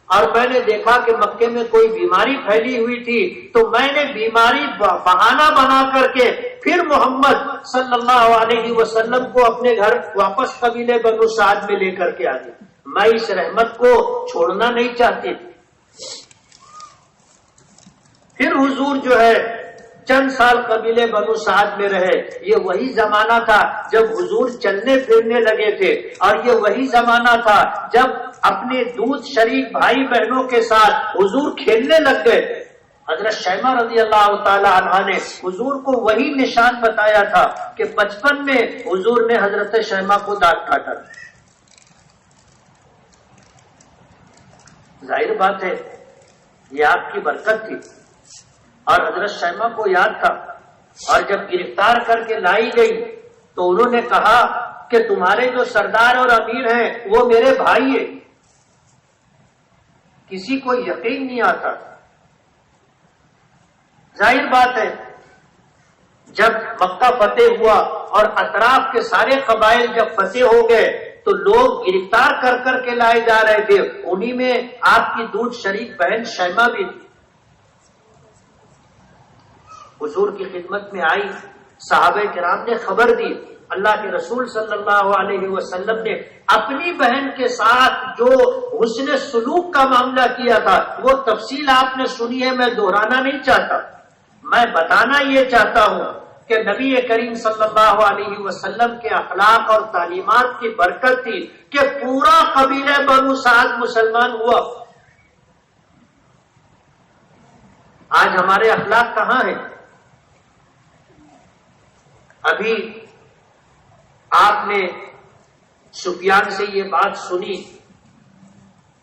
Speaker 1: اور میں نے دیکھا کہ مکے میں کوئی بیماری پھیلی ہوئی تھی تو میں نے بیماری بہانہ بنا کر کے پھر محمد صلی اللہ علیہ وسلم کو اپنے گھر واپس قبیلے بنو سعد میں لے کر کے آ گئی. میں اس رحمت کو چھوڑنا نہیں چاہتی. پھر حضور جو ہے چند سال قبیلے بنو سعد میں رہے. یہ وہی زمانہ تھا جب حضور چلنے پھرنے لگے تھے اور یہ وہی زمانہ تھا جب اپنے دودھ شریک بھائی بہنوں کے ساتھ حضور کھیلنے لگ گئے. حضرت شیمہ رضی اللہ تعالی عنہا نے حضور کو وہی نشان بتایا تھا کہ بچپن میں حضور نے حضرت شیمہ کو دانت کاٹا. ظاہر بات ہے یہ آپ کی برکت تھی اور حضرت شیمہ کو یاد تھا. اور جب گرفتار کر کے لائی گئی تو انہوں نے کہا کہ تمہارے جو سردار اور امیر ہیں وہ میرے بھائی ہیں. کسی کو یقین نہیں آتا. ظاہر بات ہے جب مکہ فتح ہوا اور اطراف کے سارے قبائل جب فتح ہو گئے تو لوگ گرفتار کر کر کے لائے جا رہے تھے. انہی میں آپ کی دودھ شریک بہن شیمہ بھی تھی. حضور کی خدمت میں آئی, صحابہ کرام نے خبر دی. اللہ کے رسول صلی اللہ علیہ وسلم نے اپنی بہن کے ساتھ جو حسن سلوک کا معاملہ کیا تھا وہ تفصیل آپ نے سنی ہے, میں دہرانا نہیں چاہتا. میں بتانا یہ چاہتا ہوں کہ نبی کریم صلی اللہ علیہ وسلم کے اخلاق اور تعلیمات کی برکت تھی کہ پورا قبیلہ بنو سعد مسلمان ہوا. آج ہمارے اخلاق کہاں ہیں؟ ابھی آپ نے سفیان سے یہ بات سنی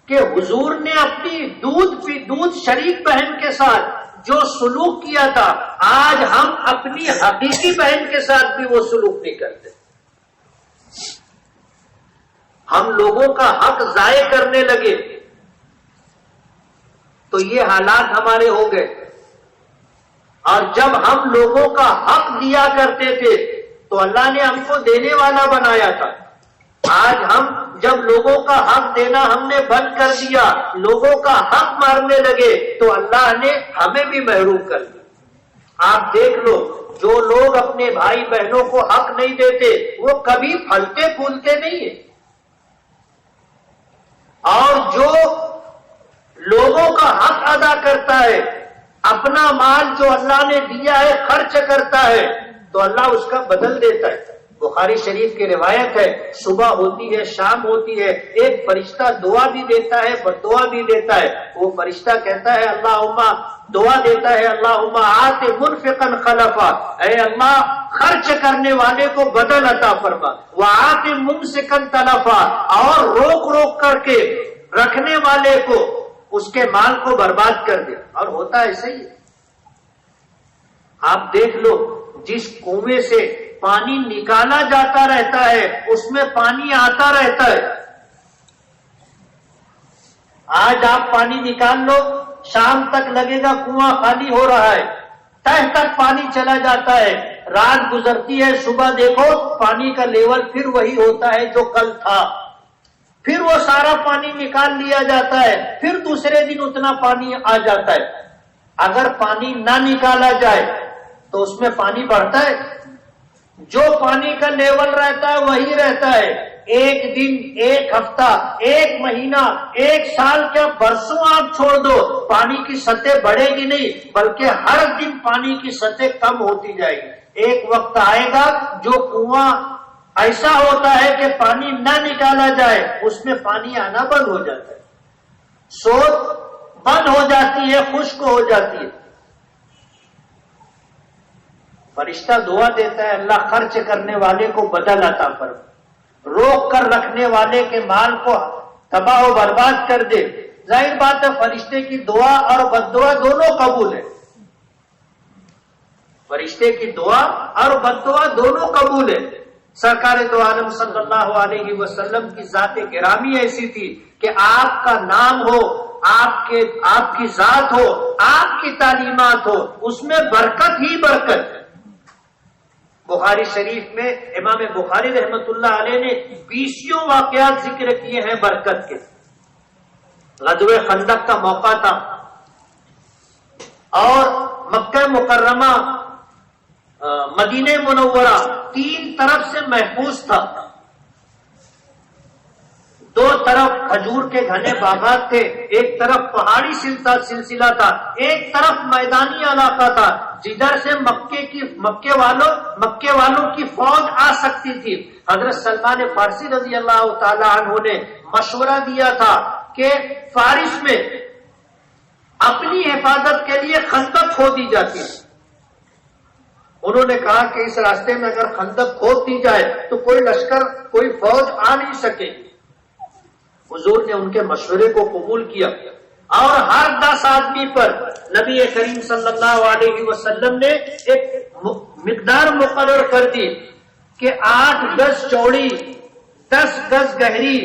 Speaker 1: کہ حضور نے اپنی دودھ شریک بہن کے ساتھ جو سلوک کیا تھا آج ہم اپنی حقیقی بہن کے ساتھ بھی وہ سلوک نہیں کرتے. ہم لوگوں کا حق ضائع کرنے لگے تو یہ حالات ہمارے ہو گئے. اور جب ہم لوگوں کا حق دیا کرتے تھے تو اللہ نے ہم کو دینے والا بنایا تھا. آج ہم جب لوگوں کا حق دینا ہم نے بند کر دیا, لوگوں کا حق مارنے لگے تو اللہ نے ہمیں بھی محروم کر دیا. آپ دیکھ لو جو لوگ اپنے بھائی بہنوں کو حق نہیں دیتے وہ کبھی پھلتے پھولتے نہیں ہیں, اور جو لوگوں کا حق ادا کرتا ہے اپنا مال جو اللہ نے دیا ہے خرچ کرتا ہے تو اللہ اس کا بدل دیتا ہے. بخاری شریف کی روایت ہے, صبح ہوتی ہے شام ہوتی ہے ایک فرشتہ دعا بھی دیتا ہے بد دعا بھی دیتا ہے. وہ فرشتہ کہتا ہے اللہم, دعا دیتا ہے اللہم آت منفقا خلفا, اے اللہ خرچ کرنے والے کو بدل عطا فرما, وآت ممسکا تلفا, اور روک روک کر کے رکھنے والے کو اس کے مال کو برباد کر دے. اور ہوتا ایسا ہی. آپ دیکھ لو جس کنویں سے پانی نکالا جاتا رہتا ہے اس میں پانی آتا رہتا ہے. آج آپ پانی نکال لو شام تک لگے گا کنواں خالی ہو رہا ہے, تہ تک پانی چلا جاتا ہے. رات گزرتی ہے صبح دیکھو پانی کا لیول پھر وہی ہوتا ہے جو کل تھا, پھر وہ سارا پانی نکال لیا جاتا ہے, پھر دوسرے دن اتنا پانی آ جاتا ہے. اگر پانی نہ نکالا جائے تو اس میں پانی بڑھتا ہے, جو پانی کا لیول رہتا ہے وہی رہتا ہے. ایک دن, ایک ہفتہ, ایک مہینہ, ایک سال, کیا برسوں آپ چھوڑ دو پانی کی سطح بڑھے گی نہیں بلکہ ہر دن پانی کی سطح کم ہوتی جائے گی. ایک وقت آئے گا جو کنواں ایسا ہوتا ہے کہ پانی نہ نکالا جائے اس میں پانی آنا بند ہو جاتا ہے. سو بند ہو جاتی ہے، خشک ہو جاتی ہے۔ فرشتہ دعا دیتا ہے اللہ خرچ کرنے والے کو بدل عطا فرما، روک کر رکھنے والے کے مال کو تباہ و برباد کر دے۔ ظاہر بات ہے فرشتے کی دعا اور بد دعا دونوں قبول ہے، فرشتے کی دعا اور بد دعا دونوں قبول ہے۔ سرکار دو عالم صلی اللہ علیہ وسلم کی ذات گرامی ایسی تھی کہ آپ کا نام ہو، آپ کی ذات ہو، آپ کی تعلیمات ہو، اس میں برکت ہی برکت۔ بخاری شریف میں امام بخاری رحمت اللہ علیہ نے 20 واقعات ذکر کیے ہیں برکت کے۔ غزوہ خندق کا موقع تھا اور مکہ مکرمہ مدینہ منورہ 3 طرف سے محفوظ تھا۔ 2 طرف کھجور کے گھنے باغات تھے، ایک طرف پہاڑی سلسلہ تھا، ایک طرف میدانی علاقہ تھا جدھر سے مکے والوں کی فوج آ سکتی تھی۔ حضرت سلمان فارسی رضی اللہ تعالی عنہ نے مشورہ دیا تھا کہ فارس میں اپنی حفاظت کے لیے خندق کھودی جاتی ہے۔ انہوں نے کہا کہ اس راستے میں اگر خندق کھود دی جائے تو کوئی لشکر، کوئی فوج آ نہیں سکے۔ حضور نے ان کے مشورے کو قبول کیا اور ہر 10 آدمی پر نبی کریم صلی اللہ علیہ وسلم نے ایک مقدار مقرر کر دی کہ 8 گز چوڑی، 10 گز گہری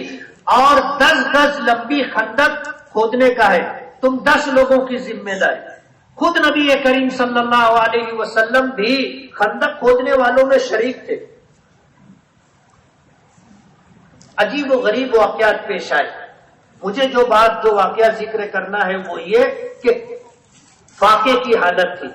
Speaker 1: اور 10 گز لمبی خندق کھودنے کا ہے، تم 10 لوگوں کی ذمہ داری۔ خود نبی کریم صلی اللہ علیہ وسلم بھی خندق کھودنے والوں میں شریک تھے۔ عجیب و غریب واقعات پیش آئے۔ مجھے جو واقعہ ذکر کرنا ہے وہ یہ کہ فاقے کی حالت تھی،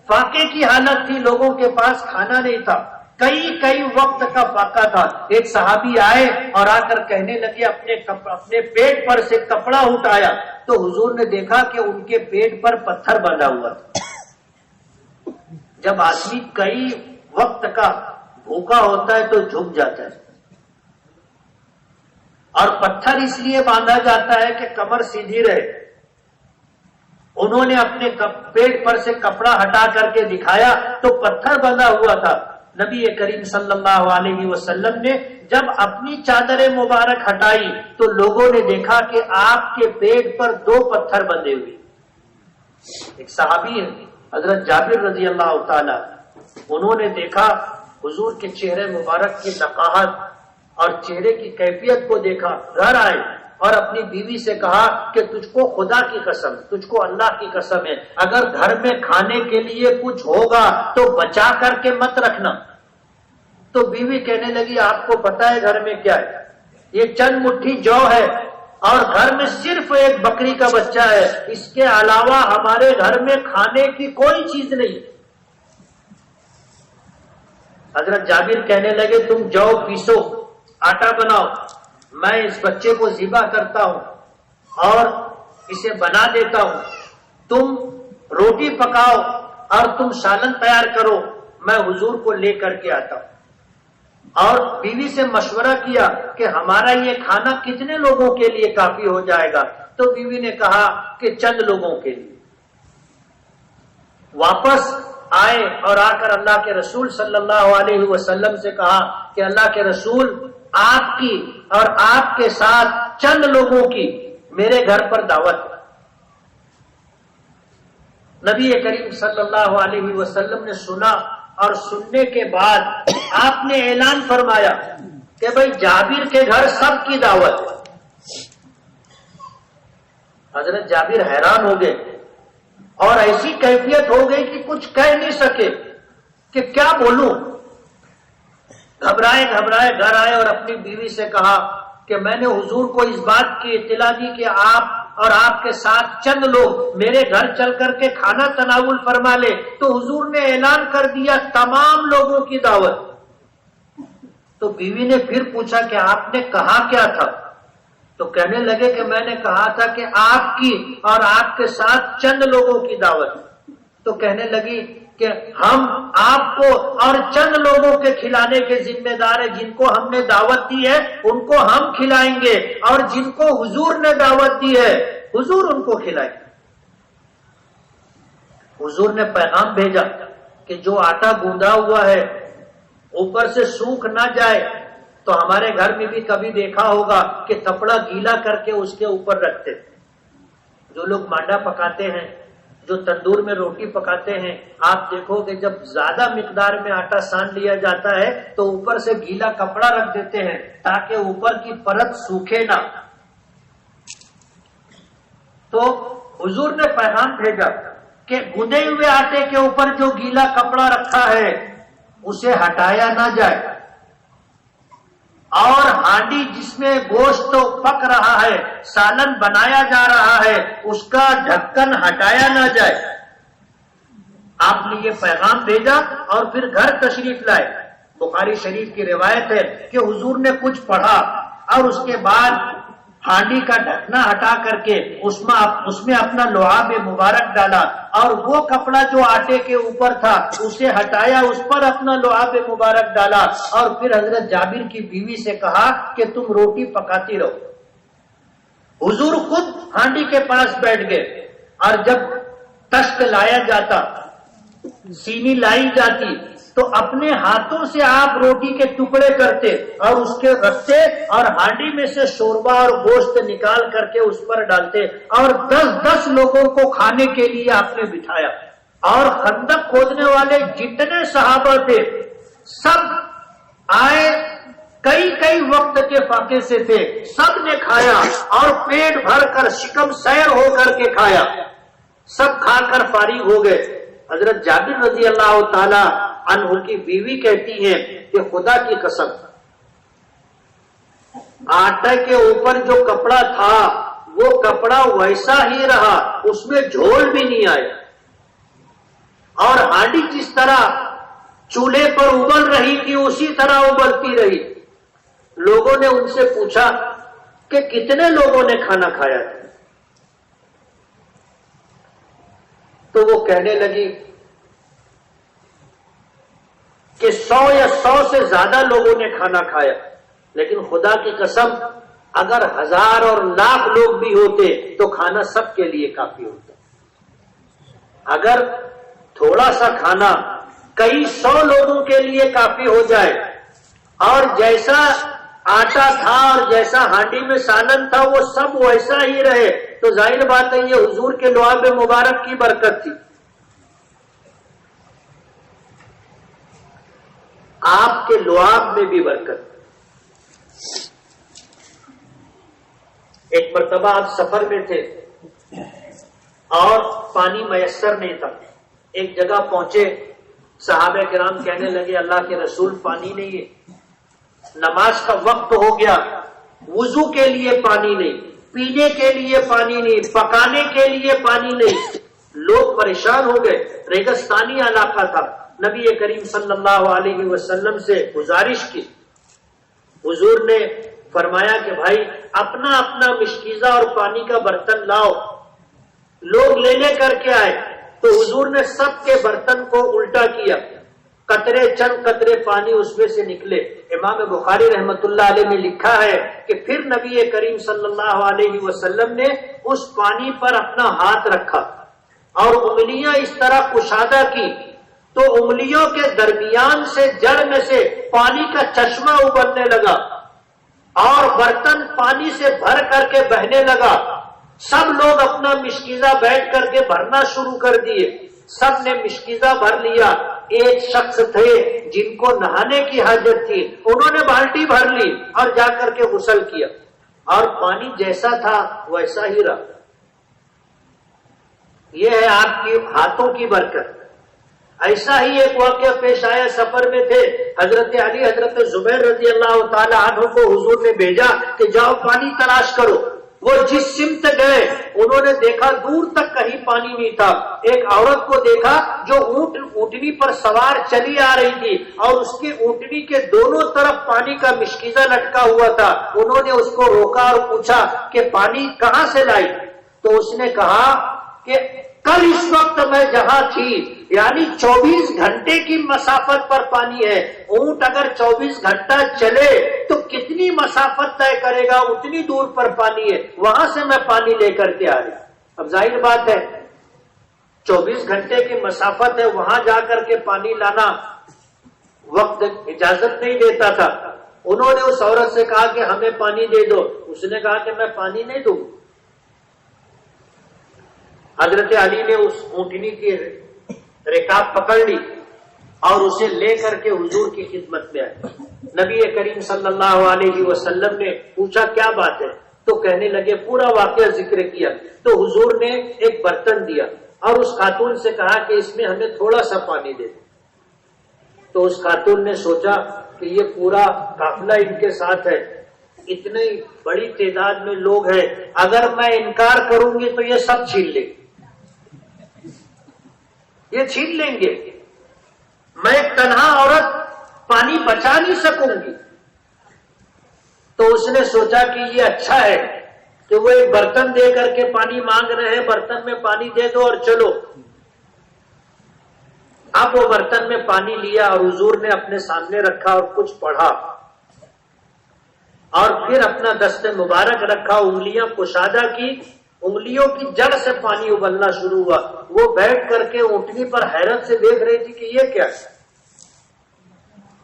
Speaker 1: فاقے کی حالت تھی، لوگوں کے پاس کھانا نہیں تھا، کئی وقت کا فاقہ تھا۔ ایک صحابی آئے اور آ کر کہنے لگے اپنے پیٹ پر سے کپڑا اٹھایا تو حضور نے دیکھا کہ ان کے پیٹ پر پتھر بندھا ہوا تھا۔ جب آدمی کئی وقت کا بھوکا ہوتا ہے تو جھک جاتا ہے، اور پتھر اس لیے باندھا جاتا ہے کہ کمر سیدھی رہے۔ انہوں نے اپنے پیٹ پر سے کپڑا ہٹا کر کے دکھایا تو پتھر بندھا ہوا تھا۔ نبی کریم صلی اللہ علیہ وسلم نے جب اپنی چادر مبارک ہٹائی تو لوگوں نے دیکھا کہ آپ کے پیٹ پر 2 پتھر بندھے ہوئے۔ ایک صحابی ہے حضرت جابر رضی اللہ تعالی، انہوں نے دیکھا حضور کے چہرے مبارک کی نقاہت اور چہرے کی کیفیت کو دیکھا، گھر آئے اور اپنی بیوی سے کہا کہ تجھ کو خدا کی قسم، تجھ کو اللہ کی قسم ہے، اگر گھر میں کھانے کے لیے کچھ ہوگا تو بچا کر کے مت رکھنا۔ تو بیوی کہنے لگی آپ کو پتا ہے گھر میں کیا ہے، یہ چند مٹھی جو ہے اور گھر میں صرف ایک بکری کا بچہ ہے، اس کے علاوہ ہمارے گھر میں کھانے کی کوئی چیز نہیں۔ حضرت جابر کہنے لگے تم جاؤ پیسو، آٹا بناؤ، میں اس بچے کو ذبح کرتا ہوں اور اسے بنا دیتا ہوں، تم روٹی پکاؤ اور تم سالن تیار کرو، میں حضور کو لے کر کے آتا ہوں۔ اور بیوی سے مشورہ کیا کہ ہمارا یہ کھانا کتنے لوگوں کے لیے کافی ہو جائے گا؟ تو بیوی نے کہا کہ چند لوگوں کے لیے۔ واپس آئے اور آ کر اللہ کے رسول صلی اللہ علیہ وسلم سے کہا کہ اللہ کے رسول، آپ کی اور آپ کے ساتھ چند لوگوں کی میرے گھر پر دعوت ہے۔ نبی کریم صلی اللہ علیہ وسلم نے سنا اور سننے کے بعد آپ نے اعلان فرمایا کہ بھائی جابر کے گھر سب کی دعوت ہے۔ حضرت جابر حیران ہو گئے اور ایسی کیفیت ہو گئی کہ کچھ کہہ نہیں سکے کہ کیا بولوں۔ گھبرائے گھر آئے اور اپنی بیوی سے کہا کہ میں نے حضور کو اس بات کی اطلاع دی کہ آپ اور آپ کے ساتھ چند لوگ میرے گھر چل کر کے کھانا تناول فرما لے، تو حضور نے اعلان کر دیا تمام لوگوں کی دعوت۔ تو بیوی نے پھر پوچھا کہ آپ نے کہا کیا تھا؟ تو کہنے لگے کہ میں نے کہا تھا کہ آپ کی اور آپ کے ساتھ چند لوگوں کی دعوت۔ تو کہنے لگی کہ ہم آپ کو اور چند لوگوں کے کھلانے کے ذمہ دار ہیں، جن کو ہم نے دعوت دی ہے ان کو ہم کھلائیں گے، اور جن کو حضور نے دعوت دی ہے حضور ان کو کھلائے۔ حضور نے پیغام بھیجا کہ جو آٹا گوندا ہوا ہے اوپر سے سوکھ نہ جائے، تو ہمارے گھر میں بھی کبھی دیکھا ہوگا کہ کپڑا گیلا کر کے اس کے اوپر رکھتے، جو لوگ مانڈا پکاتے ہیں، جو تندور میں روٹی پکاتے ہیں، آپ دیکھو کہ جب زیادہ مقدار میں آٹا سان لیا جاتا ہے تو اوپر سے گیلا کپڑا رکھ دیتے ہیں تاکہ اوپر کی پرت سوکھے نہ۔ تو حضور نے پیغام بھیجا کہ گندے ہوئے آٹے کے اوپر جو گیلا کپڑا رکھا ہے اسے ہٹایا نہ جائے، اور ہانڈی جس میں گوشت پک رہا ہے، سالن بنایا جا رہا ہے، اس کا ڈھکن ہٹایا نہ جائے۔ آپ نے یہ پیغام بھیجا اور پھر گھر تشریف لائے۔ بخاری شریف کی روایت ہے کہ حضور نے کچھ پڑھا اور اس کے بعد ہانڈی کا ڈھکنا ہٹا کر کے اس میں اپنا لعاب مبارک ڈالا، اور وہ کپڑا جو آٹے کے اوپر تھا اسے ہٹایا، اس پر اپنا لعاب مبارک ڈالا، اور پھر حضرت جابر کی بیوی سے کہا کہ تم روٹی پکاتی رہو۔ حضور خود ہانڈی کے پاس بیٹھ گئے، اور جب تشت لایا جاتا، سینی لائی جاتی، تو اپنے ہاتھوں سے آپ روٹی کے ٹکڑے کرتے اور اس کے رکھتے، اور ہانڈی میں سے شوربہ اور گوشت نکال کر کے اس پر ڈالتے، اور 10 لوگوں کو کھانے کے لیے آپ نے بٹھایا۔ اور خندق کھودنے والے جتنے صحابہ تھے سب آئے، کئی وقت کے فاقے سے تھے، سب نے کھایا اور پیٹ بھر کر شکم سیر ہو کر کے کھایا، سب کھا کر فارغ ہو گئے۔ حضرت جابر رضی اللہ تعالی عنہ کی بیوی کہتی ہیں کہ خدا کی قسم، آٹے کے اوپر جو کپڑا تھا وہ کپڑا ویسا ہی رہا، اس میں جھول بھی نہیں آئے، اور ہانڈی جس طرح چولہے پر ابل رہی تھی اسی طرح ابلتی رہی۔ لوگوں نے ان سے پوچھا کہ کتنے لوگوں نے کھانا کھایا تھا؟ تو وہ کہنے لگی کہ 100 یا 100 سے زیادہ لوگوں نے کھانا کھایا، لیکن خدا کی قسم اگر 1000 اور لاکھ لوگ بھی ہوتے تو کھانا سب کے لیے کافی ہوتا۔ اگر تھوڑا سا کھانا کئی 100 لوگوں کے لیے کافی ہو جائے، اور جیسا آٹا تھا اور جیسا ہانڈی میں سالن تھا وہ سب ویسا ہی رہے، تو ظاہر بات ہے یہ حضور کے لعاب مبارک کی برکت تھی۔ آپ کے لعاب میں بھی برکت۔ ایک مرتبہ آپ سفر میں تھے اور پانی میسر نہیں تھا، ایک جگہ پہنچے، صحابہ کرام کہنے لگے اللہ کے رسول پانی نہیں ہے، نماز کا وقت ہو گیا، وضو کے لیے پانی نہیں، پینے کے لیے پانی نہیں، پکانے کے لیے پانی نہیں۔ لوگ پریشان ہو گئے، ریگستانی علاقہ تھا۔ نبی کریم صلی اللہ علیہ وسلم سے گزارش کی، حضور نے فرمایا کہ بھائی اپنا اپنا مشکیزہ اور پانی کا برتن لاؤ۔ لوگ لے کر کے آئے تو حضور نے سب کے برتن کو الٹا کیا، قطرے چند قطرے پانی اس میں سے نکلے۔ امام بخاری رحمت اللہ علیہ نے لکھا ہے کہ پھر نبی کریم صلی اللہ علیہ وسلم نے اس پانی پر اپنا ہاتھ رکھا اور انگلیاں اس طرح کشادہ کی، تو انگلیوں کے درمیان سے جڑ میں سے پانی کا چشمہ ابلنے لگا اور برتن پانی سے بھر کر کے بہنے لگا۔ سب لوگ اپنا مشکیزہ بیٹھ کر کے بھرنا شروع کر دیے، سب نے مشکیزہ بھر لیا۔ ایک شخص تھے جن کو نہانے کی حاجت تھی، انہوں نے بالٹی بھر لی اور جا کر کے غسل کیا، اور پانی جیسا تھا ویسا ہی رہا۔ یہ ہے آپ کی ہاتھوں کی برکت۔ ایسا ہی ایک واقعہ پیش آیا، سفر میں تھے، حضرت علی حضرت زبیر رضی اللہ تعالی عنہ کو حضور نے بھیجا کہ جاؤ پانی تلاش کرو۔ وہ جس سمت گئے انہوں نے دیکھا دور تک کہیں پانی نہیں تھا۔ ایک عورت کو دیکھا جو اونٹنی پر سوار چلی آ رہی تھی اور اس کی اونٹنی کے دونوں طرف پانی کا مشکیزہ لٹکا ہوا تھا۔ انہوں نے اس کو روکا اور پوچھا کہ پانی کہاں سے لائی؟ تو اس نے کہا کہ کل اس وقت میں جہاں تھی یعنی 24 گھنٹے کی مسافت پر پانی ہے. اونٹ اگر 24 گھنٹہ چلے تو کتنی مسافت طے کرے گا؟ اتنی دور پر پانی ہے، وہاں سے میں پانی لے کر کے آ رہی. اب ظاہر بات ہے 24 گھنٹے کی مسافت ہے، وہاں جا کر کے پانی لانا وقت اجازت نہیں دیتا تھا. انہوں نے اس عورت سے کہا کہ ہمیں پانی دے دو. اس نے کہا کہ میں پانی نہیں دوں. حضرت علی نے اس اونٹنی کی رکاب پکڑ لی اور اسے لے کر کے حضور کی خدمت میں آئے. نبی کریم صلی اللہ علیہ وسلم نے پوچھا کیا بات ہے؟ تو کہنے لگے، پورا واقعہ ذکر کیا. تو حضور نے ایک برتن دیا اور اس خاتون سے کہا کہ اس میں ہمیں تھوڑا سا پانی دے دو. تو اس خاتون نے سوچا کہ یہ پورا قافلہ ان کے ساتھ ہے، اتنی بڑی تعداد میں لوگ ہیں، اگر میں انکار کروں گی تو یہ سب چھین لیں گے، یہ چھین لیں گے، میں ایک تنہا عورت پانی بچا نہیں سکوں گی. تو اس نے سوچا کہ یہ اچھا ہے کہ وہ ایک برتن دے کر کے پانی مانگ رہے ہیں، برتن میں پانی دے دو اور چلو. اب وہ برتن میں پانی لیا اور حضور نے اپنے سامنے رکھا اور کچھ پڑھا اور پھر اپنا دست مبارک رکھا، انگلیاں کشادہ کی، انگلیوں کی جڑ سے پانی ابلنا شروع ہوا. وہ بیٹھ کر کے اونٹنی پر حیرت سے دیکھ رہی تھی کہ یہ کیا ہے.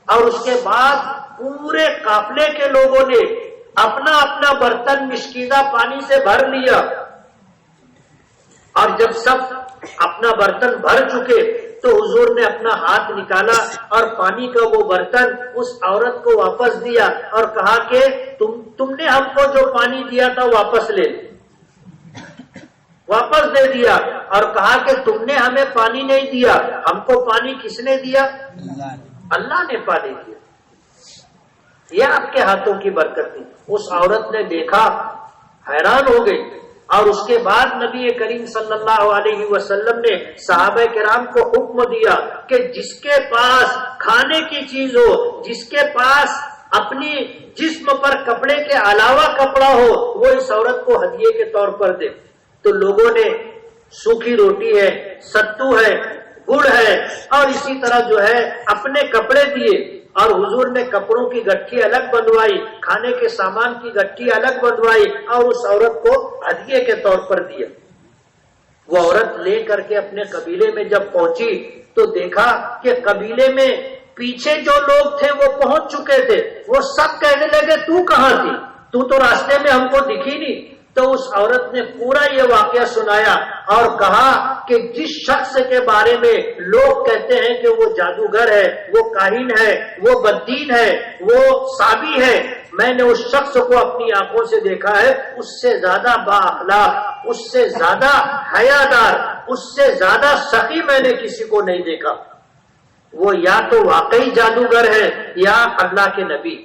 Speaker 1: اور اس کے بعد پورے قافلے کے لوگوں نے اپنا اپنا برتن مشکیزہ پانی سے بھر لیا. اور جب سب اپنا برتن بھر چکے تو حضور نے اپنا ہاتھ نکالا اور پانی کا وہ برتن اس عورت کو واپس دیا اور کہا کہ تم نے ہم کو جو پانی دیا تھا واپس لے، واپس دے دیا. اور کہا کہ تم نے ہمیں پانی نہیں دیا، ہم کو پانی کس نے دیا؟ اللہ نے پانی دیا، یہ آپ کے ہاتھوں کی برکت تھی. اس عورت نے دیکھا، حیران ہو گئی. اور اس کے بعد نبی کریم صلی اللہ علیہ وسلم نے صحابہ کرام کو حکم دیا کہ جس کے پاس کھانے کی چیز ہو، جس کے پاس اپنی جسم پر کپڑے کے علاوہ کپڑا ہو، وہ اس عورت کو ہدیے کے طور پر دے. تو لوگوں نے سوکھی روٹی ہے، ستو ہے، گڑ ہے اور اسی طرح جو ہے اپنے کپڑے دیے. اور حضور نے کپڑوں کی گٹھی الگ بندوائی، کھانے کے سامان کی گٹھی الگ بندوائی اور اس عورت کو ہدیے کے طور پر دیا. وہ عورت لے کر کے اپنے قبیلے میں جب پہنچی تو دیکھا کہ قبیلے میں پیچھے جو لوگ تھے وہ پہنچ چکے تھے. وہ سب کہنے لگے تو کہاں تھی؟ تو راستے میں ہم کو دکھی نہیں. تو اس عورت نے پورا یہ واقعہ سنایا اور کہا کہ جس شخص کے بارے میں لوگ کہتے ہیں کہ وہ جادوگر ہے، وہ کاہن ہے، وہ بدین ہے، وہ صابی ہے، میں نے اس شخص کو اپنی آنکھوں سے دیکھا ہے. اس سے زیادہ با اخلاق، اس سے زیادہ حیادار، اس سے زیادہ سخی میں نے کسی کو نہیں دیکھا. وہ یا تو واقعی جادوگر ہے یا اللہ کے نبی.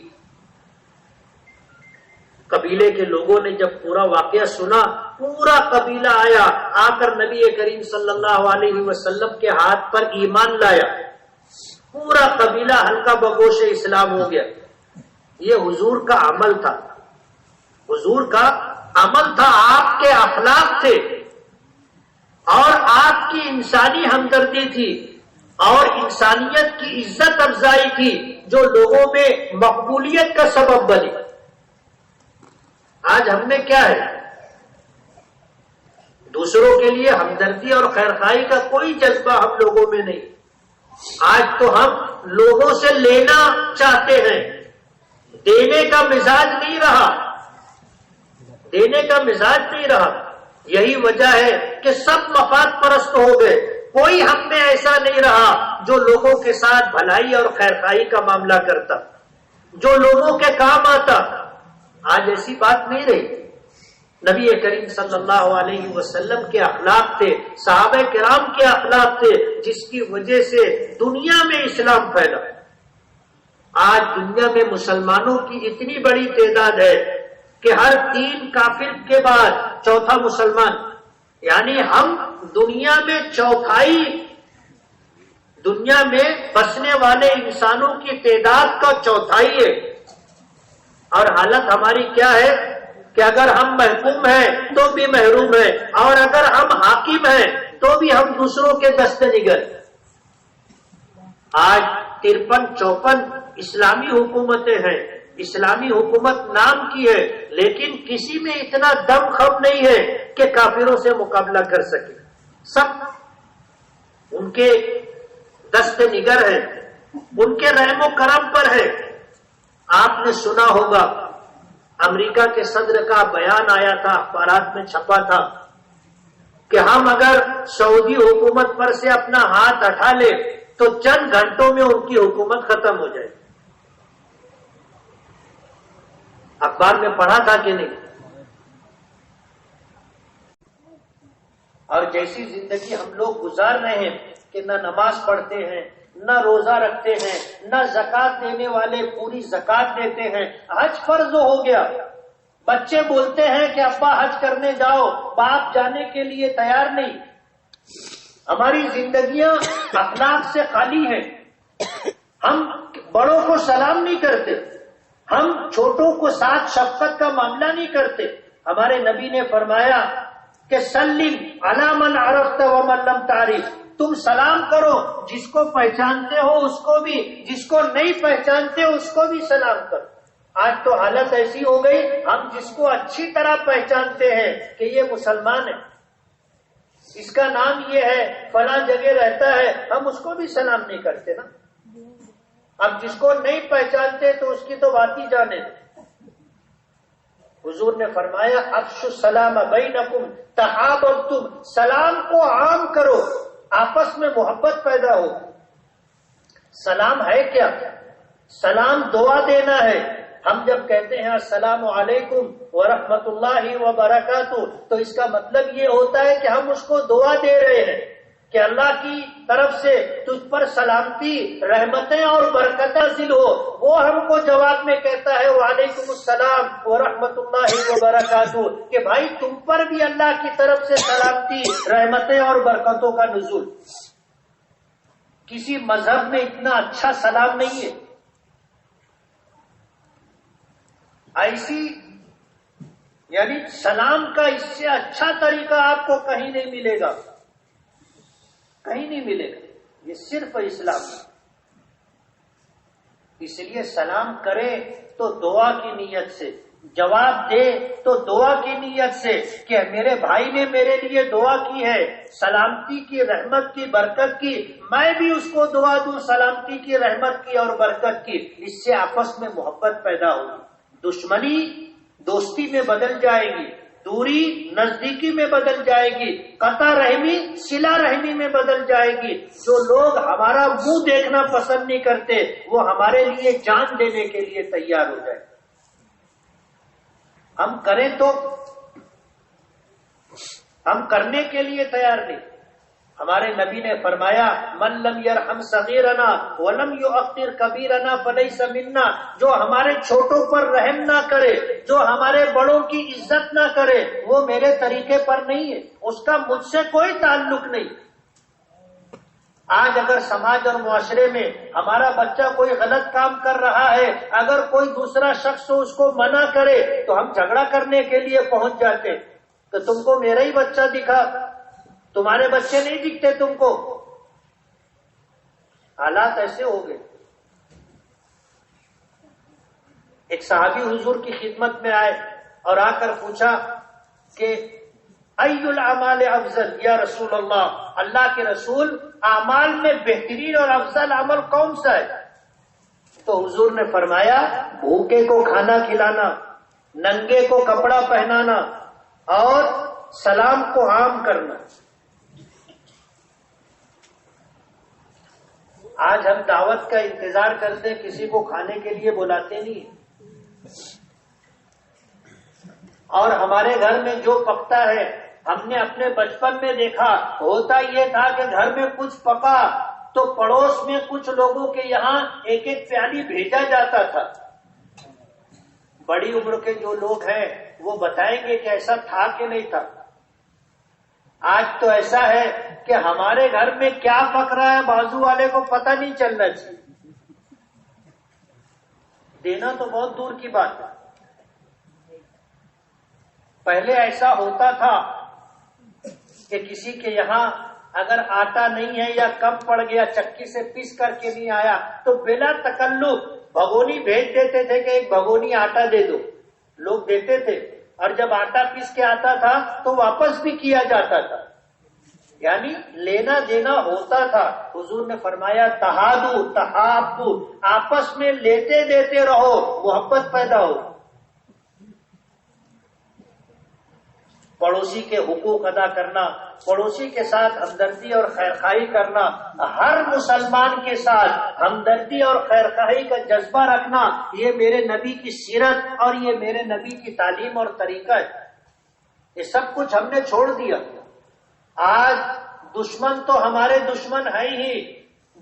Speaker 1: قبیلے کے لوگوں نے جب پورا واقعہ سنا، پورا قبیلہ آیا، آ کر نبی کریم صلی اللہ علیہ وسلم کے ہاتھ پر ایمان لایا. پورا قبیلہ ہلکا بگوش اسلام ہو گیا. یہ حضور کا عمل تھا، حضور کا عمل تھا، آپ کے اخلاق تھے اور آپ کی انسانی ہمدردی تھی اور انسانیت کی عزت افزائی تھی جو لوگوں میں مقبولیت کا سبب بنی. آج ہم میں کیا ہے؟ دوسروں کے لیے ہمدردی اور خیرخواہی کا کوئی جذبہ ہم لوگوں میں نہیں. آج تو ہم لوگوں سے لینا چاہتے ہیں، دینے کا مزاج نہیں رہا، دینے کا مزاج نہیں رہا. یہی وجہ ہے کہ سب مفاد پرست ہو گئے. کوئی ہم میں ایسا نہیں رہا جو لوگوں کے ساتھ بھلائی اور خیرخواہی کا معاملہ کرتا، جو لوگوں کے کام آتا. آج ایسی بات نہیں رہی. نبی کریم صلی اللہ علیہ وسلم کے اخلاق تھے، صحابہ کرام کے اخلاق تھے، جس کی وجہ سے دنیا میں اسلام پھیلا. آج دنیا میں مسلمانوں کی اتنی بڑی تعداد ہے کہ ہر 3 کافر کے بعد چوتھا مسلمان، یعنی ہم دنیا میں چوتھائی، دنیا میں بسنے والے انسانوں کی تعداد کا چوتھائی ہے. اور حالت ہماری کیا ہے؟ کہ اگر ہم محکوم ہیں تو بھی محروم ہیں، اور اگر ہم حاکم ہیں تو بھی ہم دوسروں کے دست نگر۔ آج 53-54 اسلامی حکومتیں ہیں، اسلامی حکومت نام کی ہے، لیکن کسی میں اتنا دم خم نہیں ہے کہ کافروں سے مقابلہ کر سکے۔ سب ان کے دست نگر ہے، ان کے رحم و کرم پر ہے۔ آپ نے سنا ہوگا امریکہ کے صدر کا بیان آیا تھا، اخبارات میں چھپا تھا کہ ہم اگر سعودی حکومت پر سے اپنا ہاتھ ہٹا لے تو چند گھنٹوں میں ان کی حکومت ختم ہو جائے۔ اخبار میں پڑھا تھا کہ نہیں؟ اور جیسی زندگی ہم لوگ گزار رہے ہیں کہ نہ نماز پڑھتے ہیں، نہ روزہ رکھتے ہیں، نہ زکات دینے والے پوری زکات دیتے ہیں، حج فرض ہو گیا، بچے بولتے ہیں کہ ابا حج کرنے جاؤ، باپ جانے کے لیے تیار نہیں۔ ہماری زندگیاں اخلاق سے خالی ہیں، ہم بڑوں کو سلام نہیں کرتے، ہم چھوٹوں کو ساتھ شفقت کا معاملہ نہیں کرتے۔ ہمارے نبی نے فرمایا کہ سلم علی من عرفت ومن لم تعرف، تم سلام کرو جس کو پہچانتے ہو اس کو بھی، جس کو نہیں پہچانتے ہو اس کو بھی سلام کرو۔ آج تو حالت ایسی ہو گئی، ہم جس کو اچھی طرح پہچانتے ہیں کہ یہ مسلمان ہے، اس کا نام یہ ہے، فلاں جگہ رہتا ہے، ہم اس کو بھی سلام نہیں کرتے نا۔ اب جس کو نہیں پہچانتے تو اس کی تو بات ہی جانے دیں۔ حضور نے فرمایا افشوا السلام بینکم تحاببتم، سلام کو عام کرو، آپس میں محبت پیدا ہو۔ سلام ہے کیا؟ سلام دعا دینا ہے۔ ہم جب کہتے ہیں السلام علیکم ورحمۃ اللہ وبرکاتہ تو اس کا مطلب یہ ہوتا ہے کہ ہم اس کو دعا دے رہے ہیں کہ اللہ کی طرف سے تجھ پر سلامتی، رحمتیں اور برکتیں نازل ہو۔ وہ ہم کو جواب میں کہتا ہے وعلیکم السلام ورحمۃ اللہ وبرکاتہ، کہ بھائی تم پر بھی اللہ کی طرف سے سلامتی، رحمتیں اور برکتوں کا نزول۔ کسی مذہب میں اتنا اچھا سلام نہیں ہے۔ ایسی یعنی سلام کا اس سے اچھا طریقہ آپ کو کہیں نہیں ملے گا، کہیں نہیں ملے گا، یہ صرف اسلام ہے۔ اس لیے سلام کرے تو دعا کی نیت سے، جواب دے تو دعا کی نیت سے کہ میرے بھائی نے میرے لیے دعا کی ہے سلامتی کی، رحمت کی، برکت کی، میں بھی اس کو دعا دوں سلامتی کی، رحمت کی اور برکت کی۔ اس سے آپس میں محبت پیدا ہوگی، دشمنی دوستی میں بدل جائے گی، دوری نزدیکی میں بدل جائے گی، قطع رحمی صلہ رحمی میں بدل جائے گی۔ جو لوگ ہمارا منہ دیکھنا پسند نہیں کرتے وہ ہمارے لیے جان دینے کے لیے تیار ہو جائے۔ ہم کریں تو ہم کرنے کے لیے تیار نہیں۔ ہمارے نبی نے فرمایا من لم یرحم صغیرنا ولم یؤقر کبیرنا فلیس منا، جو ہمارے چھوٹوں پر رحم نہ کرے، جو ہمارے بڑوں کی عزت نہ کرے، وہ میرے طریقے پر نہیں ہے، اس کا مجھ سے کوئی تعلق نہیں۔ آج اگر سماج اور معاشرے میں ہمارا بچہ کوئی غلط کام کر رہا ہے، اگر کوئی دوسرا شخص اس کو منع کرے تو ہم جھگڑا کرنے کے لیے پہنچ جاتے کہ تم کو میرا ہی بچہ دکھا، تمہارے بچے نہیں دکھتے تم کو۔ حالات ایسے ہو گئے۔ ایک صحابی حضور کی خدمت میں آئے اور آ کر پوچھا کہ ای الاعمال افضل یا رسول اللہ، اللہ کے رسول اعمال میں بہترین اور افضل عمل کون سا ہے؟ تو حضور نے فرمایا بھوکے کو کھانا کھلانا، ننگے کو کپڑا پہنانا اور سلام کو عام کرنا۔ آج ہم دعوت کا انتظار کرتے، کسی کو کھانے کے لیے بلاتے نہیں، اور ہمارے گھر میں جو پکتا ہے ہم نے اپنے بچپن میں دیکھا، ہوتا یہ تھا کہ گھر میں کچھ پکا تو پڑوس میں کچھ لوگوں کے یہاں ایک ایک پیالی بھیجا جاتا تھا۔ بڑی عمر کے جو لوگ ہیں وہ بتائیں گے کہ ایسا تھا کہ نہیں تھا۔ آج تو ایسا ہے کہ ہمارے گھر میں کیا پک رہا ہے بازو والے کو پتہ نہیں چلنا چاہیے، دینا تو بہت دور کی بات ہے۔ پہلے ایسا ہوتا تھا کہ کسی کے یہاں اگر آٹا نہیں ہے یا کم پڑ گیا، چکی سے پیس کر کے نہیں آیا، تو بلا تکلف بھگونی بھیج دیتے تھے کہ ایک بھگونی آٹا دے دو، لوگ دیتے تھے، اور جب آٹا پیس کے آتا تھا تو واپس بھی کیا جاتا تھا، یعنی لینا دینا ہوتا تھا۔ حضور نے فرمایا تہادو تحابو، آپس میں لیتے دیتے رہو، محبت پیدا ہو۔ پڑوسی کے حقوق ادا کرنا، پڑوسی کے ساتھ ہمدردی اور خیرخواہی کرنا، ہر مسلمان کے ساتھ ہمدردی اور خیرخواہی کا جذبہ رکھنا، یہ میرے نبی کی سیرت اور یہ میرے نبی کی تعلیم اور طریقہ ہے۔ یہ سب کچھ ہم نے چھوڑ دیا۔ آج دشمن تو ہمارے دشمن ہے ہی،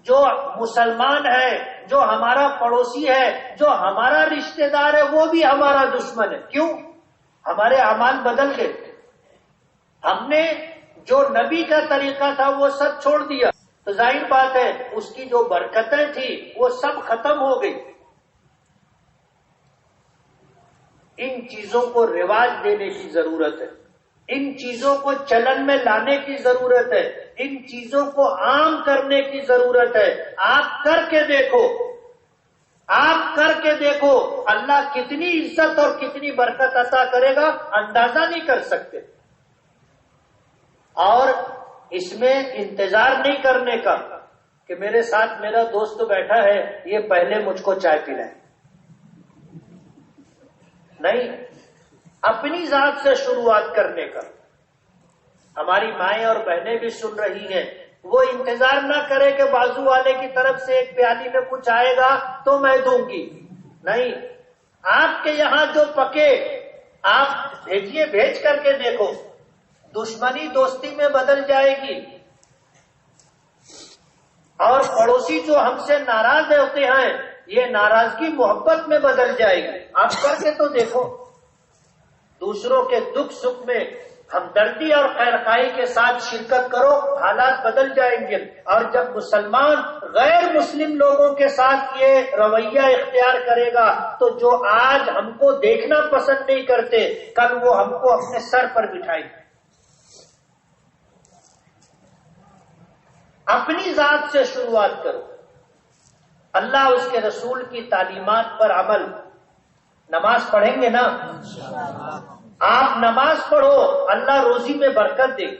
Speaker 1: جو مسلمان ہے، جو ہمارا پڑوسی ہے، جو ہمارا رشتہ دار ہے، وہ بھی ہمارا دشمن ہے۔ کیوں؟ ہمارے اعمال بدل گئے، ہم نے جو نبی کا طریقہ تھا وہ سب چھوڑ دیا، تو ظاہر بات ہے اس کی جو برکتیں تھی وہ سب ختم ہو گئی۔ ان چیزوں کو رواج دینے کی ضرورت ہے، ان چیزوں کو چلن میں لانے کی ضرورت ہے، ان چیزوں کو عام کرنے کی ضرورت ہے۔ آپ کر کے دیکھو، آپ کر کے دیکھو، اللہ کتنی عزت اور کتنی برکت عطا کرے گا اندازہ نہیں کر سکتے۔ اور اس میں انتظار نہیں کرنے کا کہ میرے ساتھ میرا دوست بیٹھا ہے، یہ پہلے مجھ کو چائے پلائے، نہیں، اپنی ذات سے شروعات کرنے کا۔ ہماری مائیں اور بہنیں بھی سن رہی ہیں، وہ انتظار نہ کرے کہ بازو والے کی طرف سے ایک پیالی میں کچھ آئے گا تو میں دوں گی، نہیں، آپ کے یہاں جو پکے آپ بھیجیے، بھیج کر کے دیکھو، دشمنی دوستی میں بدل جائے گی، اور پڑوسی جو ہم سے ناراض ہوتے ہیں یہ ناراضگی محبت میں بدل جائے گی۔ آپ کر کے تو دیکھو، دوسروں کے دکھ سکھ میں ہمدردی اور خیرخواہی کے ساتھ شرکت کرو، حالات بدل جائیں گے۔ اور جب مسلمان غیر مسلم لوگوں کے ساتھ یہ رویہ اختیار کرے گا تو جو آج ہم کو دیکھنا پسند نہیں کرتے، کل وہ ہم کو اپنے سر پر بٹھائیں گے۔ اپنی ذات سے شروعات کرو، اللہ اس کے رسول کی تعلیمات پر عمل۔ نماز پڑھیں گے نا، آپ نماز پڑھو، اللہ روزی میں برکت دے گی،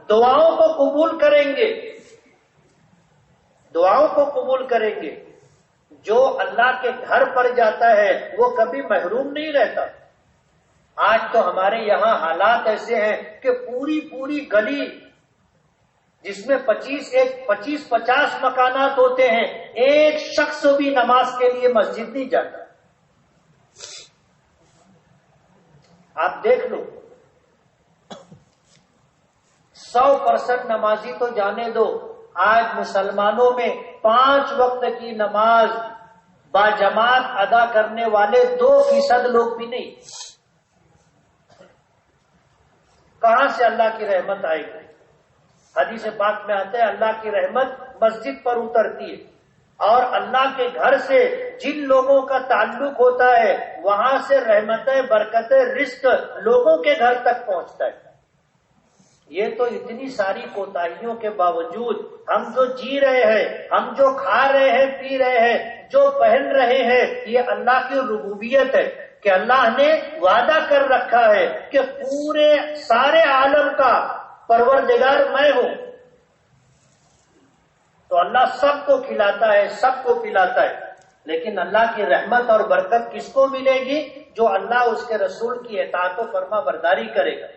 Speaker 1: دعاؤں کو قبول کریں گے، دعاؤں کو قبول کریں گے۔ جو اللہ کے گھر پر جاتا ہے وہ کبھی محروم نہیں رہتا۔ آج تو ہمارے یہاں حالات ایسے ہیں کہ پوری گلی جس میں 25-50 مکانات ہوتے ہیں، ایک شخص بھی نماز کے لیے مسجد نہیں جاتا۔ آپ دیکھ لو، 100% نمازی تو جانے دو، آج مسلمانوں میں 5 وقت کی نماز باجماعت ادا کرنے والے 2% لوگ بھی نہیں۔ کہاں سے اللہ کی رحمت آئے گی؟ حدیث پاک میں آتا ہے اللہ کی رحمت مسجد پر اترتی ہے، اور اللہ کے گھر سے جن لوگوں کا تعلق ہوتا ہے وہاں سے رحمتیں، برکتیں، رزق لوگوں کے گھر تک پہنچتا ہے۔ یہ تو اتنی ساری کوتاہیوں کے باوجود ہم جو جی رہے ہیں، ہم جو کھا رہے ہیں، پی رہے ہیں، جو پہن رہے ہیں، یہ اللہ کی ربوبیت ہے کہ اللہ نے وعدہ کر رکھا ہے کہ پورے سارے عالم کا پروردگار میں ہوں، تو اللہ سب کو کھلاتا ہے، سب کو پلاتا ہے۔ لیکن اللہ کی رحمت اور برکت کس کو ملے گی؟ جو اللہ اس کے رسول کی اطاعت و فرما برداری کرے گا۔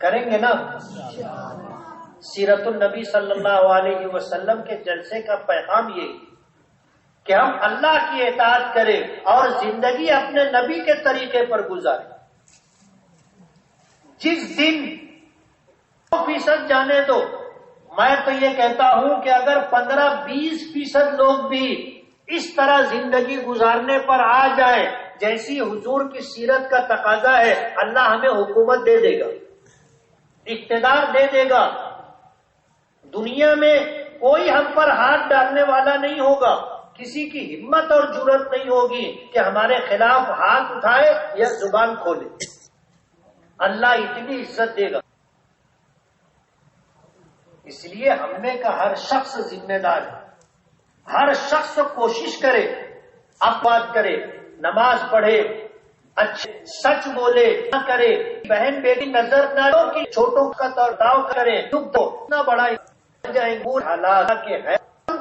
Speaker 1: کریں گے نا؟ سیرت النبی صلی اللہ علیہ وسلم کے جلسے کا پیغام یہی کہ ہم اللہ کی اطاعت کریں اور زندگی اپنے نبی کے طریقے پر گزاریں۔ جس دن 100% جانے دو، میں تو یہ کہتا ہوں کہ اگر 15-20% لوگ بھی اس طرح زندگی گزارنے پر آ جائیں جیسی حضور کی سیرت کا تقاضا ہے، اللہ ہمیں حکومت دے دے گا، اقتدار دے دے گا، دنیا میں کوئی ہم پر ہاتھ ڈالنے والا نہیں ہوگا۔ کسی کی ہمت اور جرأت نہیں ہوگی کہ ہمارے خلاف ہاتھ اٹھائے یا زبان کھولے. اللہ اتنی عزت دے گا. اس لیے ہم نے کا ہر شخص ذمہ دار ہے. ہر شخص کوشش کرے، اب بات کرے، نماز پڑھے، اچھے سچ بولے، نہ کرے، بہن بیٹی نظر نہ ہو کہ چھوٹوں کا توڑاؤ کرے، دکھ تو اتنا بڑا جائیں گے حالات کے ہے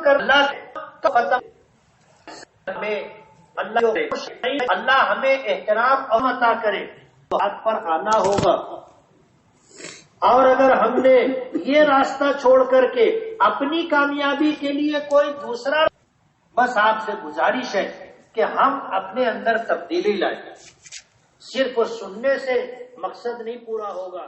Speaker 1: کر اللہ تو ختم میں اللہ ہمیں احترام اور عطا کرے تو ہاتھ پر آنا ہوگا. اور اگر ہم نے یہ راستہ چھوڑ کر کے اپنی کامیابی کے لیے کوئی دوسرا، بس آپ سے گزارش ہے کہ ہم اپنے اندر تبدیلی لائیں. صرف سننے سے مقصد نہیں پورا ہوگا.